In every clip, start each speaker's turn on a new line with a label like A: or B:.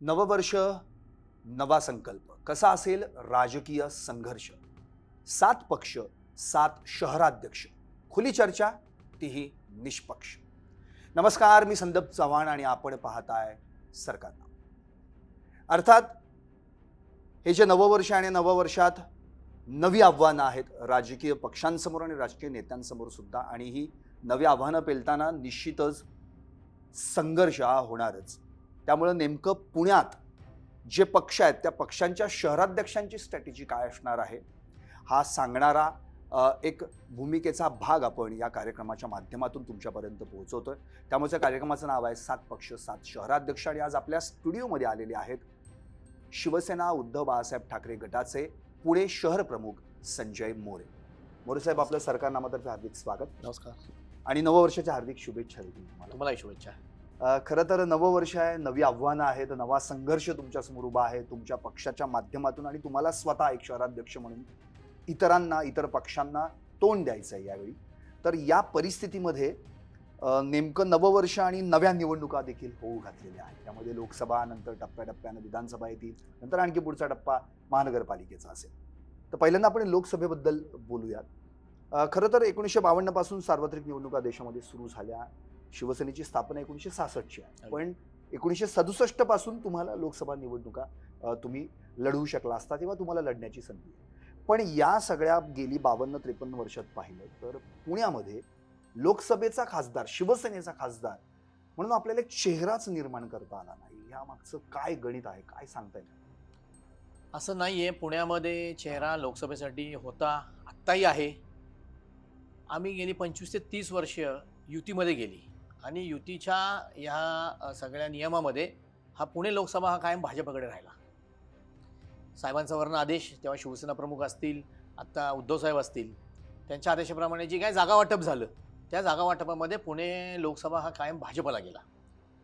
A: नववर्ष, नवा संकल्प. कसा असेल राजकीय संघर्ष? 7 पक्ष, 7 शहराध्यक्ष. खुली चर्चा, तीही निष्पक्ष. नमस्कार, मी संदीप चव्हाण आणि आपण पाहताय सरकारनामा. अर्थात हे जे नववर्ष आणि नववर्षात नवी आव्हानं आहेत राजकीय पक्षांसमोर आणि राजकीय नेत्यांसमोर सुद्धा, आणि ही नवी आव्हानं पेलताना निश्चितच संघर्ष हा होणारच. त्यामुळे नेमकं पुण्यात जे पक्ष आहेत त्या पक्षांच्या शहराध्यक्षांची स्ट्रॅटेजी काय असणार आहे हा सांगणारा एक भूमिकेचा भाग आपण या कार्यक्रमाच्या माध्यमातून तुमच्यापर्यंत पोहोचवतोय. त्यामुळे कार्यक्रमाचं नाव आहे 7 पक्ष 7 शहराध्यक्ष. आणि आज आपल्या स्टुडिओमध्ये आलेले आहेत शिवसेना उद्धव बाळासाहेब ठाकरे गटाचे पुणे शहर प्रमुख संजय मोरे. मोरे साहेब, आपलं सरकारनामातर्फे हार्दिक स्वागत.
B: नमस्कार.
A: आणि नववर्षाच्या हार्दिक शुभेच्छा देतील
B: तुम्हालाही शुभेच्छा.
A: खरं तर नववर्ष आहे, नवी आव्हानं आहेत, नवा संघर्ष तुमच्या समोर उभा आहे तुमच्या पक्षाच्या माध्यमातून, आणि तुम्हाला स्वतः एक शहराध्यक्ष म्हणून इतरांना, इतर पक्षांना तोंड द्यायचं आहे यावेळी. तर या परिस्थितीमध्ये नेमकं नववर्ष आणि नव्या निवडणुका देखील होऊ घातलेल्या आहेत. त्यामध्ये लोकसभा, नंतर टप्प्याटप्प्यानं विधानसभा येतील, नंतर आणखी पुढचा टप्पा महानगरपालिकेचा असेल. तर पहिल्यांदा आपण लोकसभेबद्दल बोलूयात. खरं तर 1952 पासून सार्वत्रिक निवडणुका देशामध्ये सुरू झाल्या. शिवसेनेची स्थापना 1966ची आहे, पण 1967 पासून तुम्हाला लोकसभा निवडणुका तुम्ही लढवू शकला असता, तेव्हा तुम्हाला लढण्याची संधी. पण या सगळ्या गेली 52-53 वर्षात पाहिलं तर पुण्यामध्ये लोकसभेचा खासदार, शिवसेनेचा खासदार म्हणून आपल्याला एक चेहराच निर्माण करता आला नाही. या मागचं काय गणित आहे, काय सांगता येईल?
B: असं नाहीये, पुण्यामध्ये चेहरा लोकसभेसाठी होता, आत्ताही आहे. आम्ही गेली 25 ते 30 वर्ष युतीमध्ये गेली, आणि युतीच्या ह्या सगळ्या नियमामध्ये हा पुणे लोकसभा हा कायम भाजपकडे राहिला. साहेबांचा वर्ण आदेश, तेव्हा शिवसेना प्रमुख असतील, आत्ता उद्धव साहेब असतील, त्यांच्या आदेशाप्रमाणे जी काय जागा वाटप झालं त्या जागा वाटपामध्ये पुणे लोकसभा हा कायम भाजपला गेला.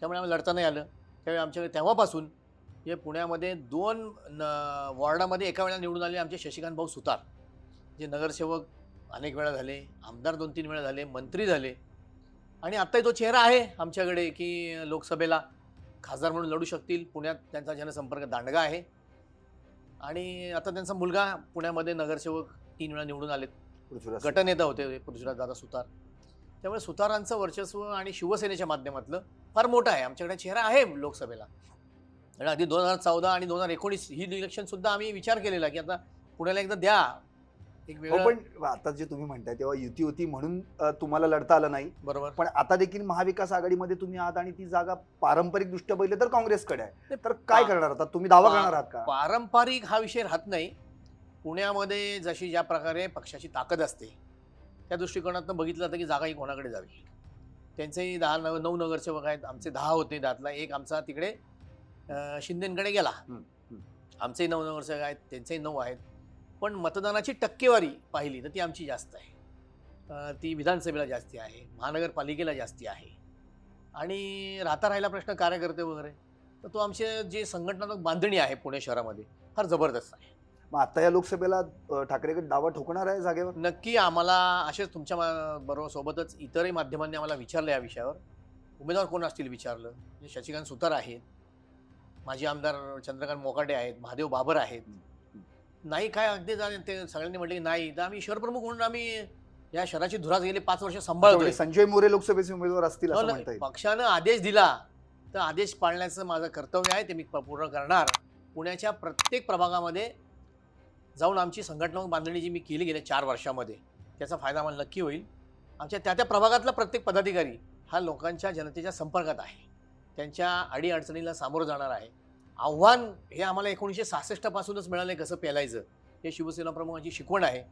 B: त्यामुळे आम्हाला लढता नाही आलं. त्यावेळी आमच्याकडे तेव्हापासून हे पुण्यामध्ये 2 वॉर्डामध्ये एका वेळेला निवडून आले आमचे शशिकांत भाऊ सुतार, जे नगरसेवक अनेक वेळा झाले, आमदार 2-3 वेळा झाले, मंत्री झाले, आणि आत्ताही तो चेहरा आहे आमच्याकडे की लोकसभेला खासदार म्हणून लढू शकतील. पुण्यात त्यांचा जनसंपर्क दांडगा आहे, आणि आता त्यांचा मुलगा पुण्यामध्ये नगरसेवक 3 वेळा निवडून आलेत, गटनेता होते पृथ्वीराज दादा सुतार. त्यामुळे सुतारांचं वर्चस्व आणि शिवसेनेच्या माध्यमातलं फार मोठं आहे. आमच्याकडे चेहरा आहे लोकसभेला. आणि अगदी 2014 आणि 2019 ही इलेक्शनसुद्धा आम्ही विचार केलेला की आता पुण्याला एकदा द्या एक वेगळं.
A: पण आता जे तुम्ही म्हणताय तेव्हा युती होती म्हणून तुम्हाला लढता आलं नाही,
B: बरोबर.
A: पण आता देखील महाविकास आघाडीमध्ये तुम्ही आहात आणि ती जागा पारंपरिक दृष्ट्या पाहिलं तर काँग्रेसकडे आहे. तर काय करणार आता तुम्ही? दावा करणार आहात का?
B: पारंपरिक हा विषय राहत नाही. पुण्यामध्ये जशी ज्या प्रकारे पक्षाची ताकद असते त्या दृष्टिकोनातून बघितलं जातं की जागा ही कोणाकडे जावी. त्यांचेही 9 नगरसेवक आहेत, आमचे 10 होते, त्यातला एक आमचा तिकडे शिंदेकडे गेला. आमचेही 9 नगरसेवक आहेत, त्यांचेही 9 आहेत. पण मतदानाची टक्केवारी पाहिली तर ती आमची जास्त आहे. ती विधानसभेला जास्ती आहे, महानगरपालिकेला जास्ती आहे. आणि राहिला प्रश्न कार्यकर्ते वगैरे, तर तो आमचे जे संघटनात्मक बांधणी आहे पुणे शहरामध्ये फार जबरदस्त आहे.
A: मग आता या लोकसभेला ठाकरेगड दावा ठोकणार आहे जागेवर?
B: नक्की. आम्हाला असेच तुमच्या बरोबर सोबतच इतरही माध्यमांनी आम्हाला विचारलं या विषयावर, उमेदवार कोण असतील विचारलं. म्हणजे शशिकांत सुतार आहेत, माजी आमदार चंद्रकांत मोकाटे आहेत, महादेव बाबर आहेत. नाही काय अगदी ते सगळ्यांनी म्हटले की नाही. तर आम्ही शहरप्रमुख म्हणून आम्ही या शहराची धुरा गेली 5 वर्ष सांभाळतोय.
A: संजय मोरे लोकसभेचे उमेदवार असतील असं म्हणता येईल.
B: पक्षानं आदेश दिला तर आदेश पाळण्याचं माझं कर्तव्य आहे, ते मी पूर्ण करणार. पुण्याच्या प्रत्येक प्रभागामध्ये जाऊन आमची संघटनात्मक बांधणी जी मी केली गेल्या 4 वर्षामध्ये त्याचा फायदा आम्हाला नक्की होईल. आमच्या त्या प्रभागातला प्रत्येक पदाधिकारी हा लोकांच्या, जनतेच्या संपर्कात आहे, त्यांच्या अडीअडचणीला सामोरं जाणार आहे. आव्हान हे आम्हाला 1966 पासूनच मिळालं कसं पेलायचं, हे शिवसेना प्रमुखांची शिकवण आहे.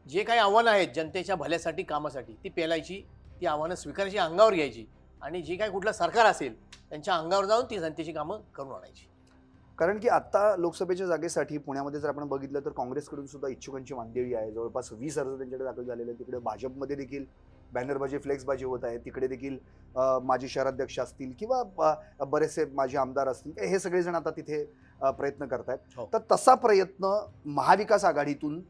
B: जे काही आव्हानं आहेत जनतेच्या भल्यासाठी, कामासाठी, ती पेलायची, ती आव्हानं स्वीकारायची, अंगावर घ्यायची, आणि जे काही कुठलं सरकार असेल त्यांच्या अंगावर जाऊन ती जनतेची कामं करून आणायची.
A: कारण की आता लोकसभेच्या जागेसाठी पुण्यामध्ये जर आपण बघितलं तर काँग्रेसकडून सुद्धा इच्छुकांची मांदिळी आहे. जवळपास 20 अर्ज त्यांच्याकडे दाखल झालेले आहेत. तिकडे भाजपमध्ये देखील बॅनरबाजी, फ्लेक्सबाजी होत आहे. तिकडे देखील माजी शहराध्यक्ष असतील किंवा बरेचसे माजी आमदार असतील, हे सगळेजण आता तिथे प्रयत्न करतायत. तर तसा प्रयत्न महाविकास आघाडीतून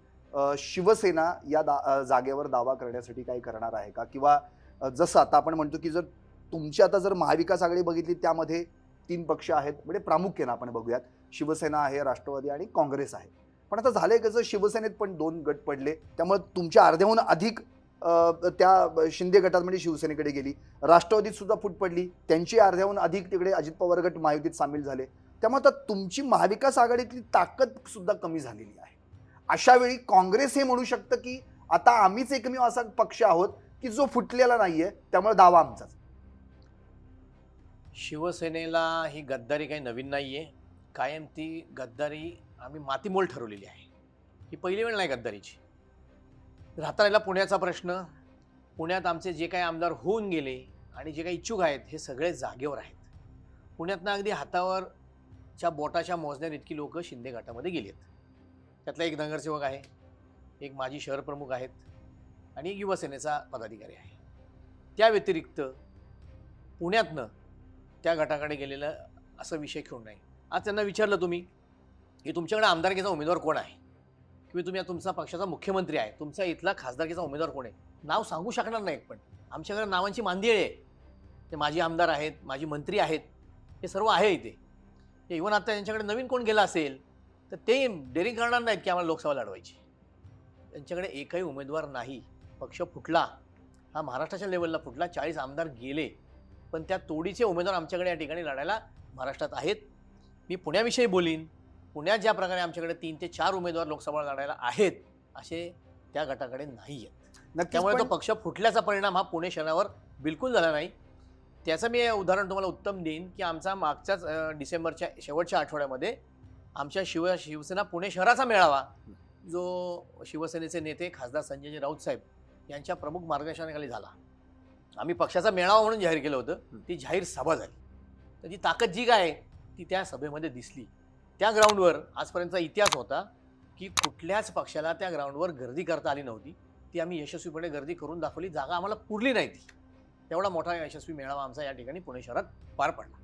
A: शिवसेना या जागेवर दावा करण्यासाठी काही करणार आहे का? किंवा जसं आता आपण म्हणतो की जर तुमची आता जर महाविकास आघाडी बघितली त्यामध्ये तीन पक्ष आहेत, म्हणजे प्रामुख्याने आपण बघूयात, शिवसेना आहे, राष्ट्रवादी आणि काँग्रेस आहे. पण आता झालंय कसं, शिवसेनेत पण 2 गट पडले, त्यामुळे तुमच्या अर्ध्याहून अधिक त्या शिंदे गटात म्हणजे शिवसेनेकडे गेली. राष्ट्रवादीत सुद्धा फूट पडली, त्यांची अर्ध्याहून अधिक तिकडे अजित पवार गट महायुतीत सामील झाले. त्यामुळे आता तुमची महाविकास आघाडीतली ताकद सुद्धा कमी झालेली आहे. अशा वेळी काँग्रेस हे म्हणू शकतं की आता आम्हीच एकमेव असा पक्ष आहोत की जो फुटलेला नाहीये, त्यामुळे दावा आमचाच.
B: शिवसेनेला ही गद्दारी काही नवीन नाही आहे. कायम ती गद्दारी आम्ही मातीमोल ठरवलेली आहे. ही पहिली वेळ नाही गद्दारीची. राहता राहिला पुण्याचा प्रश्न. पुण्यात आमचे जे काही आमदार होऊन गेले आणि जे काही इच्छुक आहेत हे सगळे जागेवर आहेत. पुण्यातनं अगदी हातावरच्या बोटाच्या मोजण्यात इतकी लोक शिंदे गटामध्ये गेली आहेत. त्यातला एक नगरसेवक आहे, एक माजी शहर प्रमुख आहेत आणि एक युवासेनेचा पदाधिकारी आहे. त्या व्यतिरिक्त पुण्यातनं त्या गटाकडे गेलेलं असं विषय घेऊन नाही. आज त्यांना विचारलं तुम्ही की तुमच्याकडे आमदारकीचा उमेदवार कोण आहे, किंवा तुम्ही तुमचा पक्षाचा मुख्यमंत्री आहे, तुमचा इथला खासदारकीचा उमेदवार कोण आहे, नाव सांगू शकणार नाही. पण आमच्याकडे नावांची मांदियाळी आहे. ते माजी आमदार आहेत, माजी मंत्री आहेत, हे सर्व आहे इथे. इव्हन आता त्यांच्याकडे नवीन कोण गेला असेल तर ते डेअरिंग करणार नाहीत की आम्हाला लोकसभा लढवायची. त्यांच्याकडे एकही उमेदवार नाही. पक्ष फुटला, हा महाराष्ट्राच्या लेवलला फुटला. 40 आमदार गेले, पण त्या तोडीचे उमेदवार आमच्याकडे या ठिकाणी लढायला महाराष्ट्रात आहेत. मी पुण्याविषयी बोलीन. पुण्यात ज्या प्रकारे आमच्याकडे 3 ते 4 उमेदवार लोकसभा लढायला आहेत, असे त्या गटाकडे नाही आहेत. त्यामुळे तो पक्ष फुटल्याचा परिणाम हा पुणे शहरावर बिलकुल झाला नाही. त्याचं मी उदाहरण तुम्हाला उत्तम देईन की आमचा मागच्याच डिसेंबरच्या शेवटच्या आठवड्यामध्ये आमच्या शिवसेना पुणे शहराचा मेळावा, जो शिवसेनेचे नेते खासदार संजय राऊत साहेब यांच्या प्रमुख मार्गदर्शनाखाली झाला. आम्ही पक्षाचा मेळावा म्हणून जाहीर केलं होतं, ती जाहीर सभा झाली. तर ती ताकद जी काय ती त्या सभेमध्ये दिसली. त्या ग्राउंडवर आजपर्यंतचा इतिहास होता की कुठल्याच पक्षाला त्या ग्राउंडवर गर्दी करता आली नव्हती. ती आम्ही यशस्वीपणे गर्दी करून दाखवली. जागा आम्हाला पुरली नाही ती. तेवढा मोठा यशस्वी मेळावा आमचा या ठिकाणी पुणे शहरात पार पडला.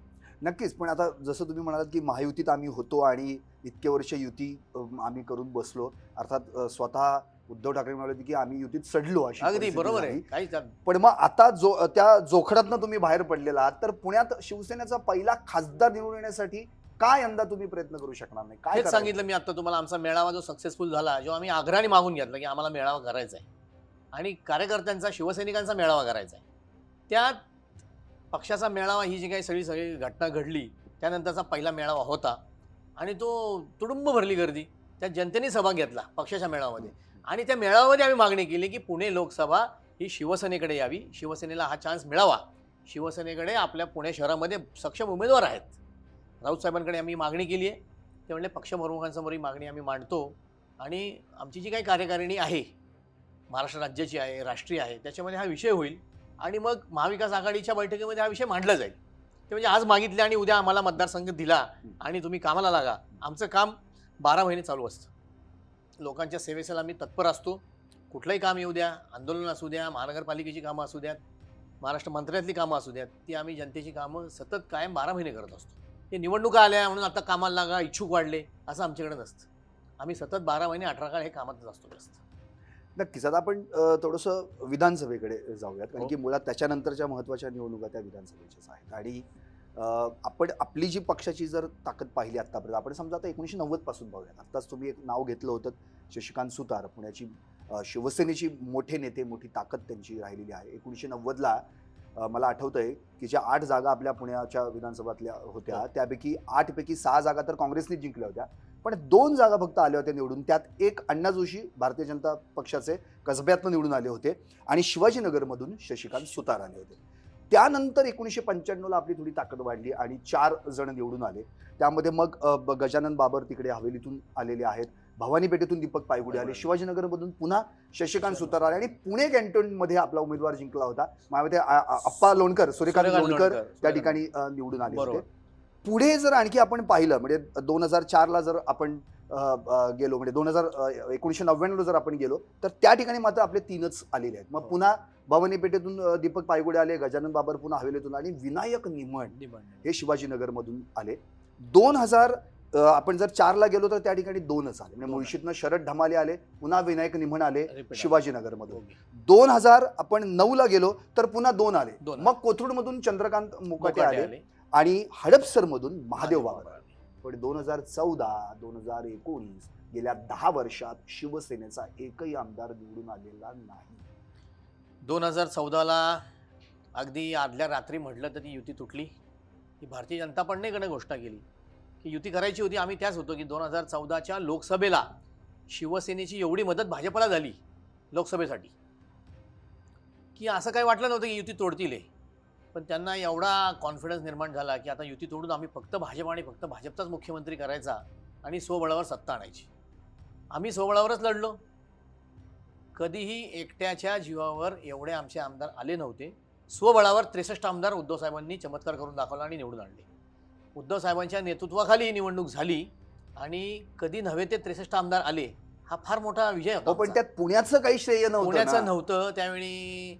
A: नक्कीच. पण आता जसं तुम्ही म्हणालात की महायुतीत आम्ही होतो आणि इतके वर्ष युती आम्ही करून बसलो, अर्थात स्वतः उद्धव ठाकरे म्हणाले की आम्ही युतीत सडलो, अशी
B: अगदी
A: परिस्थिती
B: बरोबर
A: झाली.
B: आहे. काहीच
A: पण मग आता त्या जोखडातनं तुम्ही बाहेर पडलेला आहात, तर पुण्यात शिवसेनेचा पहिला खासदार निवडून येण्यासाठी काय यंदा तुम्ही प्रयत्न करू शकणार नाही? काय
B: हेच
A: करायचं?
B: सांगितलं मी आता तुम्हाला. आमचा मेळावा जो सक्सेसफुल झाला, जो आम्ही आग्रहाने मागून घेतला की आम्हाला मेळावा करायचा आहे आणि कार्यकर्त्यांचा, शिवसैनिकांचा मेळावा करायचा आहे. त्यात पक्षाचा मेळावा, ही जी काही सगळी घटना घडली त्यानंतरचा पहिला मेळावा होता आणि तो तुडुंब भरली गर्दी. त्या जनतेने सहभाग घेतला पक्षाच्या मेळाव्यामध्ये आणि त्या मेळाव्यामध्ये आम्ही मागणी केली की पुणे लोकसभा ही शिवसेनेकडे यावी, शिवसेनेला हा चान्स मिळावा. शिवसेनेकडे आपल्या पुणे शहरामध्ये सक्षम उमेदवार आहेत. राऊत साहेबांकडे आम्ही मागणी केली आहे. ते म्हणले पक्षप्रमुखांसमोर ही मागणी आम्ही मांडतो आणि आमची जी काही कार्यकारिणी आहे, महाराष्ट्र राज्याची आहे, राष्ट्रीय आहे, त्याच्यामध्ये हा विषय होईल आणि मग महाविकास आघाडीच्या बैठकीमध्ये हा विषय मांडला जाईल. ते म्हणजे आज मागितले आणि उद्या आम्हाला मतदारसंघ दिला आणि तुम्ही कामाला लागा. आमचं काम 12 महिने चालू असतं. लोकांच्या सेवेसाठी आम्ही तत्पर असतो. कुठलंही काम येऊ द्या, आंदोलन असू द्या, महानगरपालिकेची कामं असू द्यात, महाराष्ट्र मंत्रालयातली कामं असू द्यात, ती आम्ही जनतेची कामं सतत कायम 12 महिने करत असतो. हे निवडणुका आल्या म्हणून आता कामाला लागा, इच्छुक वाढले, असं आमच्याकडे नसतं. आम्ही सतत 12 महिने 18 काळ हे कामातच असतो व्यस्त.
A: नक्कीच. आता आपण थोडंसं विधानसभेकडे जाऊयात, कारण की मुळात त्याच्यानंतरच्या महत्त्वाच्या निवडणुका त्या विधानसभेच्याच आहेत. आणि आपण आपली जी पक्षाची जर ताकद पाहिली आत्तापर्यंत, आपण समजा आता 1990 पासून बघूयात. आत्ताच तुम्ही एक नाव घेतलं होतं, शशिकांत सुतार, पुण्याची शिवसेनेची मोठे नेते, मोठी ताकद त्यांची राहिलेली आहे. 1990ला मला आठवतंय की ज्या 8 जागा आपल्या पुण्याच्या विधानसभातल्या होत्या, त्यापैकी 8 पैकी 6 जागा तर काँग्रेसने जिंकल्या होत्या, पण 2 जागा फक्त आल्या होत्या निवडून. त्यात एक अण्णा जोशी भारतीय जनता पक्षाचे कसब्यातनं निवडून आले होते आणि शिवाजीनगरमधून शशिकांत सुतार आले होते. त्यानंतर 1995ला आपली थोडी ताकद वाढली आणि 4 जण निवडून आले. त्यामध्ये मग गजानन बाबर तिकडे हवेलीतून आलेले आहेत, भवानी पेठेतून दीपक पायगुडे आले, शिवाजीनगरमधून पुन्हा शशिकांत सुतार आले आणि पुणे कॅन्टोनमध्ये आपला उमेदवार जिंकला होता. माझ्यामध्ये अप्पा लोणकर, सूर्यकांत लोणकर त्या ठिकाणी निवडून आले होते. पुढे जर आणखी आपण पाहिलं, म्हणजे 2004ला जर आपण गेलो, म्हणजे 1999ला जर आपण गेलो, तर त्या ठिकाणी मात्र आपले 3च आलेले आहेत. मग पुन्हा भवानी पेठेतून दीपक पायगुडे आले, गजानन बाबर पुन्हा हवेलीतून आणि विनायक निमण हे शिवाजीनगरमधून आले. 2000 आपण जर 4ला गेलो तर त्या ठिकाणी 2च आले. म्हणजे मुळशीतनं शरद ढमाले आले, पुन्हा विनायक निमण आले शिवाजीनगरमधून. 2000 आपण 9ला गेलो तर पुन्हा 2 आले. मग कोथरूडमधून चंद्रकांत मुकाटे आले आणि हडपसरमधून महादेव बाबर. पण 2014, 2019 गेल्या 10 वर्षात शिवसेनेचा एकही आमदार निवडून आलेला नाही.
B: 2014ला अगदी आदल्या रात्री म्हटलं तरी युती तुटली. ही भारतीय जनता पार्टीने घोषणा केली की युती करायची होती. आम्ही त्याच होतो की 2014च्या लोकसभेला शिवसेनेची एवढी मदत भाजपला झाली लोकसभेसाठी की असं काही वाटलं नव्हतं की युती तोडतील हे. पण त्यांना एवढा कॉन्फिडन्स निर्माण झाला की आता युती तोडून आम्ही फक्त भाजप आणि फक्त भाजपचाच मुख्यमंत्री करायचा आणि स्वबळावर सत्ता आणायची. आम्ही स्वबळावरच लढलो. कधीही एकट्याच्या जीवावर एवढे आमचे आमदार आले नव्हते. स्वबळावर 63 आमदार उद्धव साहेबांनी चमत्कार करून दाखवला आणि निवडून आणले. उद्धव साहेबांच्या नेतृत्वाखाली ही निवडणूक झाली आणि कधी नव्हे ते 63 आमदार आले. हा फार मोठा विजय होता.
A: पण त्यात पुण्याचं काही श्रेय नव्हतं.
B: पुण्याचं नव्हतं. त्यावेळी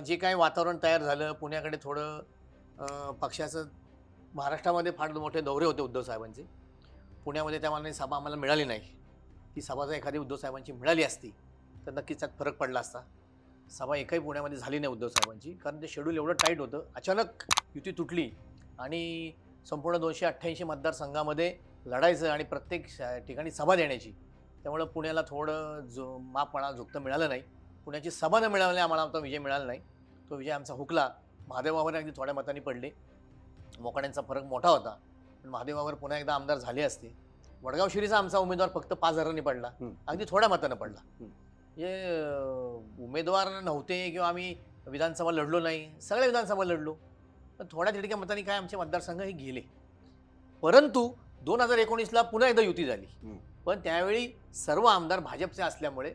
B: जे काही वातावरण तयार झालं पुण्याकडे थोडं पक्षाचं महाराष्ट्रामध्ये फार मोठे दौरे होते उद्धव साहेबांचे. पुण्यामध्ये त्या मानाने सभा आम्हाला मिळाली नाही. ती सभा जर एखादी उद्धव साहेबांची मिळाली असती तर नक्कीच त्यात फरक पडला असता. सभा एकही पुण्यामध्ये झाली नाही उद्धव साहेबांची, कारण ते शेड्यूल एवढं टाईट होतं. अचानक युती तुटली आणि संपूर्ण 288 मतदारसंघामध्ये लढायचं आणि प्रत्येक ठिकाणी सभा देण्याची. त्यामुळं पुण्याला थोडं मापणा झुकतं मिळालं नाही. पुण्याची सभा न मिळाल्याने आम्हाला तो विजय मिळाला नाही. तो विजय आमचा हुकला. महादेवावर अगदी थोड्या मतांनी पडले. मोकाड्यांचा फरक मोठा होता. पण महादेवावर पुन्हा एकदा आमदार झाले असते. वडगाव शिरीचा आमचा उमेदवार फक्त 5,000 पडला. अगदी थोड्या मतानं पडला. उमेदवार नव्हते किंवा आम्ही विधानसभा लढलो नाही, सगळ्या विधानसभा लढलो. पण थोड्या तितक्या मतांनी काय आमचे मतदारसंघ हे गेले. परंतु 2019ला पुन्हा एकदा युती झाली. पण त्यावेळी सर्व आमदार भाजपचे असल्यामुळे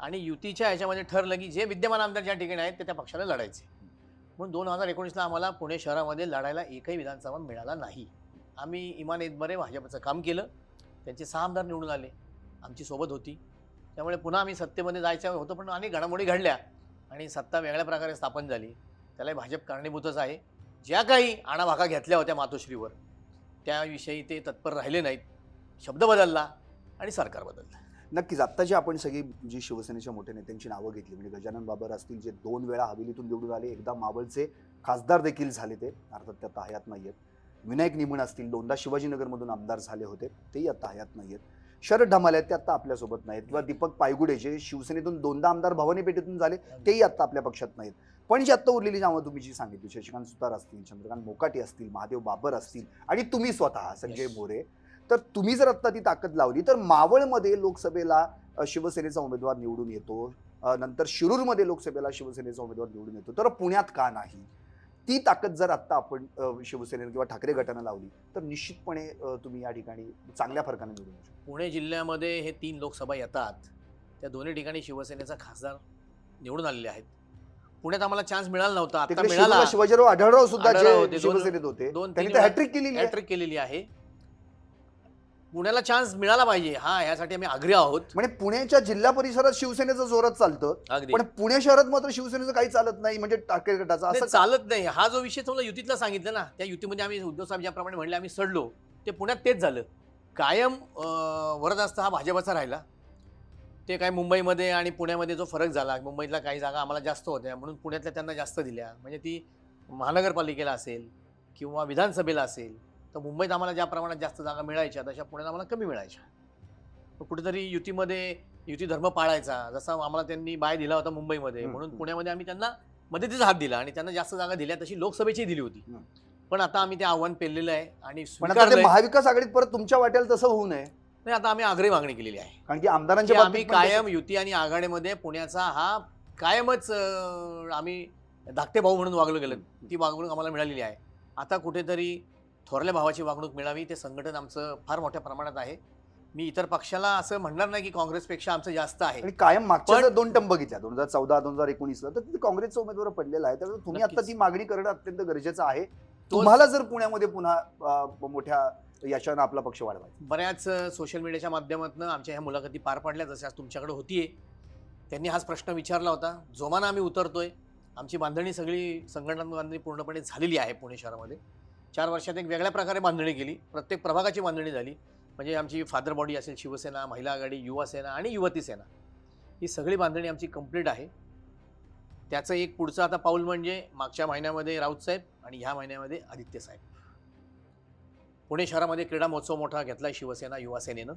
B: आणि युतीच्या ह्याच्यामध्ये ठरलं की जे विद्यमान आमदार ज्या ठिकाणी आहेत ते त्या पक्षाला लढायचे. म्हणून 2019ला आम्हाला पुणे शहरामध्ये लढायला एकही विधानसभा मिळाला नाही. आम्ही इमान एतबारे भाजपचं काम केलं. त्यांचे 6 आमदार निवडून आले. आमची सोबत होती. त्यामुळे पुन्हा आम्ही सत्तेमध्ये जायचं होतं. पण अनेक घडामोडी घडल्या आणि सत्ता वेगळ्या प्रकारे स्थापन झाली. त्याला भाजप कारणीभूतच आहे. ज्या काही आणाभाका घेतल्या होत्या मातोश्रीवर त्याविषयी ते तत्पर राहिले नाहीत. शब्द बदलला आणि सरकार बदललं.
A: नक्कीच. आत्ता जे आपण सगळी जी शिवसेनेच्या मोठ्या नेत्यांची नावं घेतली, म्हणजे गजानन बाबर असतील जे 2 वेळा हवेलीतून निवडून आले, एकदा मावळचे खासदार देखील झाले, ते अर्थात त्या आता हयात नाहीयेत. विनायक निमण असतील, 2दा शिवाजीनगरमधून आमदार झाले होते, तेही आता हयात नाहीयेत. शरद ढमाले आहेत, ते आता आपल्यासोबत नाहीत. किंवा दीपक पायगुडे जे शिवसेनेतून 2दा आमदार भवानी पेठेतून झाले, तेही आता आपल्या पक्षात नाहीत. पण जी आत्ता उरलेली नावं तुम्ही जी सांगितली, शशिकांत सुतार असतील, चंद्रकांत मोकाटे असतील, महादेव बाबर असतील आणि तुम्ही स्वतः संजय मोरे, तर तुम्ही जर आत्ता ती ताकद लावली तर मावळमध्ये लोकसभेला शिवसेनेचा उमेदवार निवडून येतो, नंतर शिरूरमध्ये लोकसभेला शिवसेनेचा उमेदवार निवडून येतो, तर पुण्यात का नाही? ती ताकद जर आत्ता आपण शिवसेनेने किंवा ठाकरे गटानं लावली तर निश्चितपणे तुम्ही या ठिकाणी चांगल्या फरकाने निवडून येऊ शकता.
B: पुणे जिल्ह्यामध्ये हे 3 लोकसभा येतात. त्या दोन्ही ठिकाणी शिवसेनेचा खासदार निवडून आलेले आहेत. पुण्यात आम्हाला चान्स मिळाला नव्हता. आता मिळाला.
A: शिवाजीराव आढळराव सुद्धा
B: आढळराव
A: जे शिवसेनेत होते, त्यांनी
B: हॅट्रिक केलेली आहे. पुण्याला चान्स मिळाला पाहिजे, हा यासाठी आम्ही आग्रही आहोत.
A: म्हणजे पुण्याच्या जिल्हा परिसरात शिवसेनेचं जोरात चालतं, पण पुणे शहरात मात्र शिवसेनेचं काही चालत नाही, म्हणजे ठाकरे गटाचा असं
B: चालत नाही. हा जो विषय तुम्हाला युतीतला सांगितलं ना, त्या युतीमध्ये आम्ही उद्धव साहेब ज्याप्रमाणे म्हणले आम्ही सडलो, ते पुण्यात तेच झालं. कायम वरदहस्त हा भाजपचा राहिला. ते काय मुंबईमध्ये आणि पुण्यामध्ये जो फरक झाला, मुंबईतल्या काही जागा आम्हाला जास्त होत्या म्हणून पुण्यातल्या त्यांना जास्त दिल्या. म्हणजे ती महानगरपालिकेला असेल किंवा विधानसभेला असेल तर मुंबईत आम्हाला ज्या प्रमाणात जास्त जागा मिळायच्या तशा पुण्यात आम्हाला कमी मिळायच्या. कुठेतरी युती धर्म पाळायचा, जसा आम्हाला त्यांनी बाय दिला होता मुंबईमध्ये, म्हणून पुण्यामध्ये आम्ही त्यांना मदतीचा हात दिला आणि त्यांना जास्त जागा दिल्या, तशी लोकसभेची दिली होती. पण आता आम्ही ते आव्हान पेललेलं आहे आणि
A: महाविकास आघाडीत परत तुमच्या वाटेल तसं होऊ नये.
B: नाही, आता आम्ही आग्रही मागणी केलेली आहे.
A: कारण की आमदारांच्या
B: आम्ही कायम युती आणि आघाडीमध्ये पुण्याचा हा कायमच आम्ही धाकटे भाऊ म्हणून वागलो गेलो. ती वागणूक आम्हाला मिळालेली आहे. आता कुठेतरी थोरल्या भावाची वागणूक मिळावी, ते संघटन आमचं फार मोठ्या प्रमाणात आहे. मी इतर पक्षाला असं म्हणणार नाही की काँग्रेसपेक्षा आमचं जास्त आहे.
A: आणि कायम मागच्या 2 टर्म बघितल्या 2014 2019ला तर तिथे काँग्रेसचा उमेदवार पडलेला आहे. त्यामुळे तुम्ही आता ती मागणी करणं अत्यंत गरजेचं आहे. तुम्हाला जर पुण्यामध्ये पुन्हा मोठ्या यशानं आपला पक्ष वाढवायचा.
B: बऱ्याच सोशल मीडियाच्या माध्यमातून आमच्या ह्या मुलाखती पार पडल्या, जसं आज तुमच्याकडे होतीये. त्यांनी हाच प्रश्न विचारला होता. जोमानं आम्ही उतरतोय. आमची बांधणी सगळी संघटना बांधणी पूर्णपणे झालेली आहे. पुणे शहरामध्ये 4 वर्षात एक वेगळ्या प्रकारे बांधणी केली. प्रत्येक प्रभागाची बांधणी झाली. म्हणजे आमची फादर बॉडी असेल, शिवसेना, महिला आघाडी, युवा सेना आणि युवती सेना, ही सगळी बांधणी आमची कंप्लीट आहे. त्याचं एक पुढचं आता पाऊल म्हणजे मागच्या महिन्यामध्ये राऊत साहेब आणि ह्या महिन्यामध्ये आदित्य साहेब. पुणे शहरामध्ये क्रीडा महोत्सव मोठा घेतलाय शिवसेना युवा सेनेनं.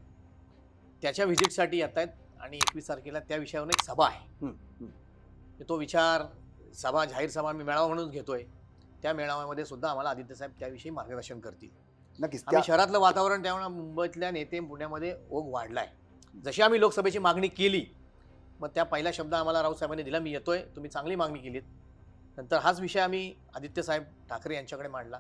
B: त्याच्या व्हिजिटसाठी येत आहेत आणि 21 तारखेला त्या विषयावर एक सभा आहे. तो विचार सभा, जाहीर सभा आम्ही मेळावा म्हणून घेतोय. त्या मेळाव्यामध्ये सुद्धा आम्हाला आदित्य साहेब त्याविषयी मार्गदर्शन करतील.
A: नक्कीच.
B: आम्ही शहरातलं वातावरण त्यामुळे मुंबईतल्या नेते पुण्यामध्ये ओघ वाढलाय. जशी आम्ही लोकसभेची मागणी केली, मग त्या पहिला शब्द आम्हाला राऊत साहेबांनी दिला, मी येतोय, तुम्ही चांगली मागणी केलीत. नंतर हाच विषय आम्ही आदित्य साहेब ठाकरे यांच्याकडे मांडला.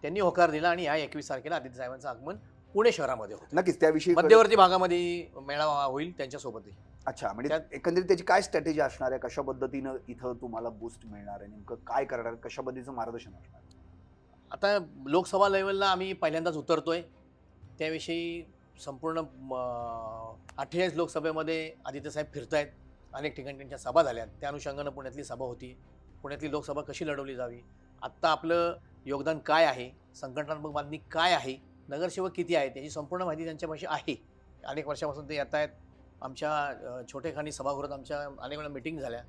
B: त्यांनी होकार दिला आणि या 21 तारखेला आदित्य साहेबांचं आगमन पुणे शहरामध्ये होतं.
A: नक्कीच त्याविषयी
B: मध्यवर्ती भागामध्ये मेळावा होईल त्यांच्यासोबतही.
A: अच्छा, म्हणजे एकंदरीत त्याची काय स्ट्रॅटेजी असणार आहे, कशा पद्धतीनं इथं तुम्हाला बूस्ट मिळणार आहे, नेमकं काय करणार, कशा पद्धतीचं मार्गदर्शन असणार?
B: आता लोकसभा लेवलला आम्ही पहिल्यांदाच उतरतोय. त्याविषयी संपूर्ण 48 लोकसभेमध्ये आदित्य साहेब फिरतायत. अनेक ठिकाणी त्यांच्या सभा झाल्या. त्या अनुषंगानं पुण्यातली सभा होती. पुण्यातली लोकसभा कशी लढवली जावी, आत्ता आपलं योगदान काय आहे, संघटनात्मक बांधणी काय आहे, नगरसेवक किती आहेत, याची संपूर्ण माहिती त्यांच्यापाशी आहे. अनेक वर्षापासून ते येत आहेत. आमच्या छोटेखानी सभागृहात आमच्या अनेक वेळा मिटिंग झाल्या.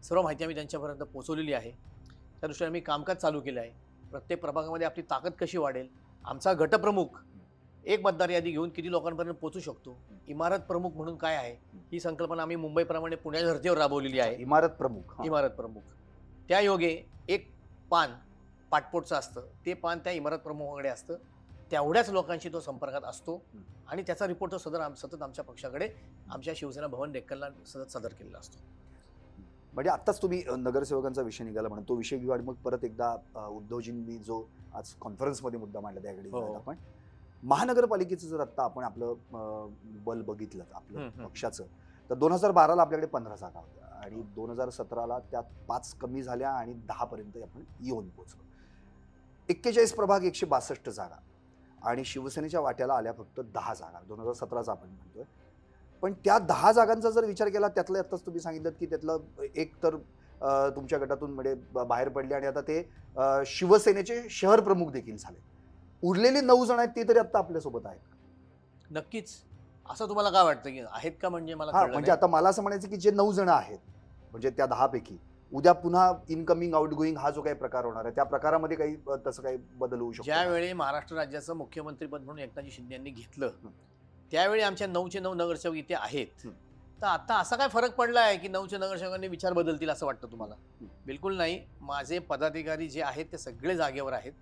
B: सर्व माहिती आम्ही त्यांच्यापर्यंत पोहोचवलेली आहे. त्या दृष्टीने आम्ही कामकाज चालू केलं आहे. प्रत्येक प्रभागामध्ये आपली ताकद कशी वाढेल, आमचा गटप्रमुख एक मतदार यादी घेऊन किती लोकांपर्यंत पोहोचू शकतो, इमारत प्रमुख म्हणून काय आहे, ही संकल्पना आम्ही मुंबईप्रमाणे पुण्याच्या धर्तीवर राबवलेली आहे.
A: इमारत प्रमुख,
B: इमारत प्रमुख त्या योगे एक पान पाटपोटचं असतं, ते पान त्या इमारत प्रमुखाकडे असतं. तेवढ्याच लोकांशी तो संपर्कात असतो आणि त्याचा रिपोर्ट तो सतत आमच्या पक्षाकडे, आमच्या शिवसेना भवन डेक्कनला सतत सादर केलेला असतो.
A: म्हणजे आत्ताच तुम्ही नगरसेवकांचा विषय निघाला म्हणून तो विषय घेऊ आणि मग परत एकदा उद्धवजींनी जो आज कॉन्फरन्समध्ये मुद्दा मांडला त्याकडे
B: हो.
A: आपण महानगरपालिकेचं जर आत्ता आपण आपलं बल बघितलं आपलं पक्षाचं, तर 2012ला आपल्याकडे 15 जागा होत्या आणि 2017ला त्या 5 कमी झाल्या आणि 10 पर्यंत आपण येऊन पोहोचलो. 41 प्रभाग 162 जागा आणि शिवसेनेच्या वाट्याला आल्या फक्त 10 जागा. 2017चा आपण म्हणतोय. पण त्या 10 जागांचा जर विचार केला, त्यातलं आत्ताच तुम्ही सांगितलं की त्यातलं एक तर तुमच्या गटातून म्हणजे बाहेर पडले आणि आता ते शिवसेनेचे शहर प्रमुख देखील झाले. उरलेले 9 जण आहेत ते तरी आता आपल्यासोबत आहेत.
B: नक्कीच. असं तुम्हाला काय वाटतं की आहेत का? म्हणजे मला कळलं
A: म्हणजे आता मला असं म्हणायचं की जे 9 जण आहेत म्हणजे त्या 10 पैकी उद्या पुन्हा इनकमिंग आउटगोईंग हा जो काही प्रकार होणार आहे त्या प्रकारामध्ये काही तसं काही बदल होऊ शकतो?
B: ज्यावेळी महाराष्ट्र राज्याचं मुख्यमंत्रीपद म्हणून एकनाथजी शिंदे यांनी घेतलं, त्यावेळी आमच्या 9चे 9 नगरसेवक इथे आहेत. तर आता असा काय फरक पडला आहे की 9च्या नगरसेवकांनी विचार बदलतील असं वाटतं तुम्हाला? बिलकुल नाही. माझे पदाधिकारी जे आहेत ते सगळे जागेवर आहेत.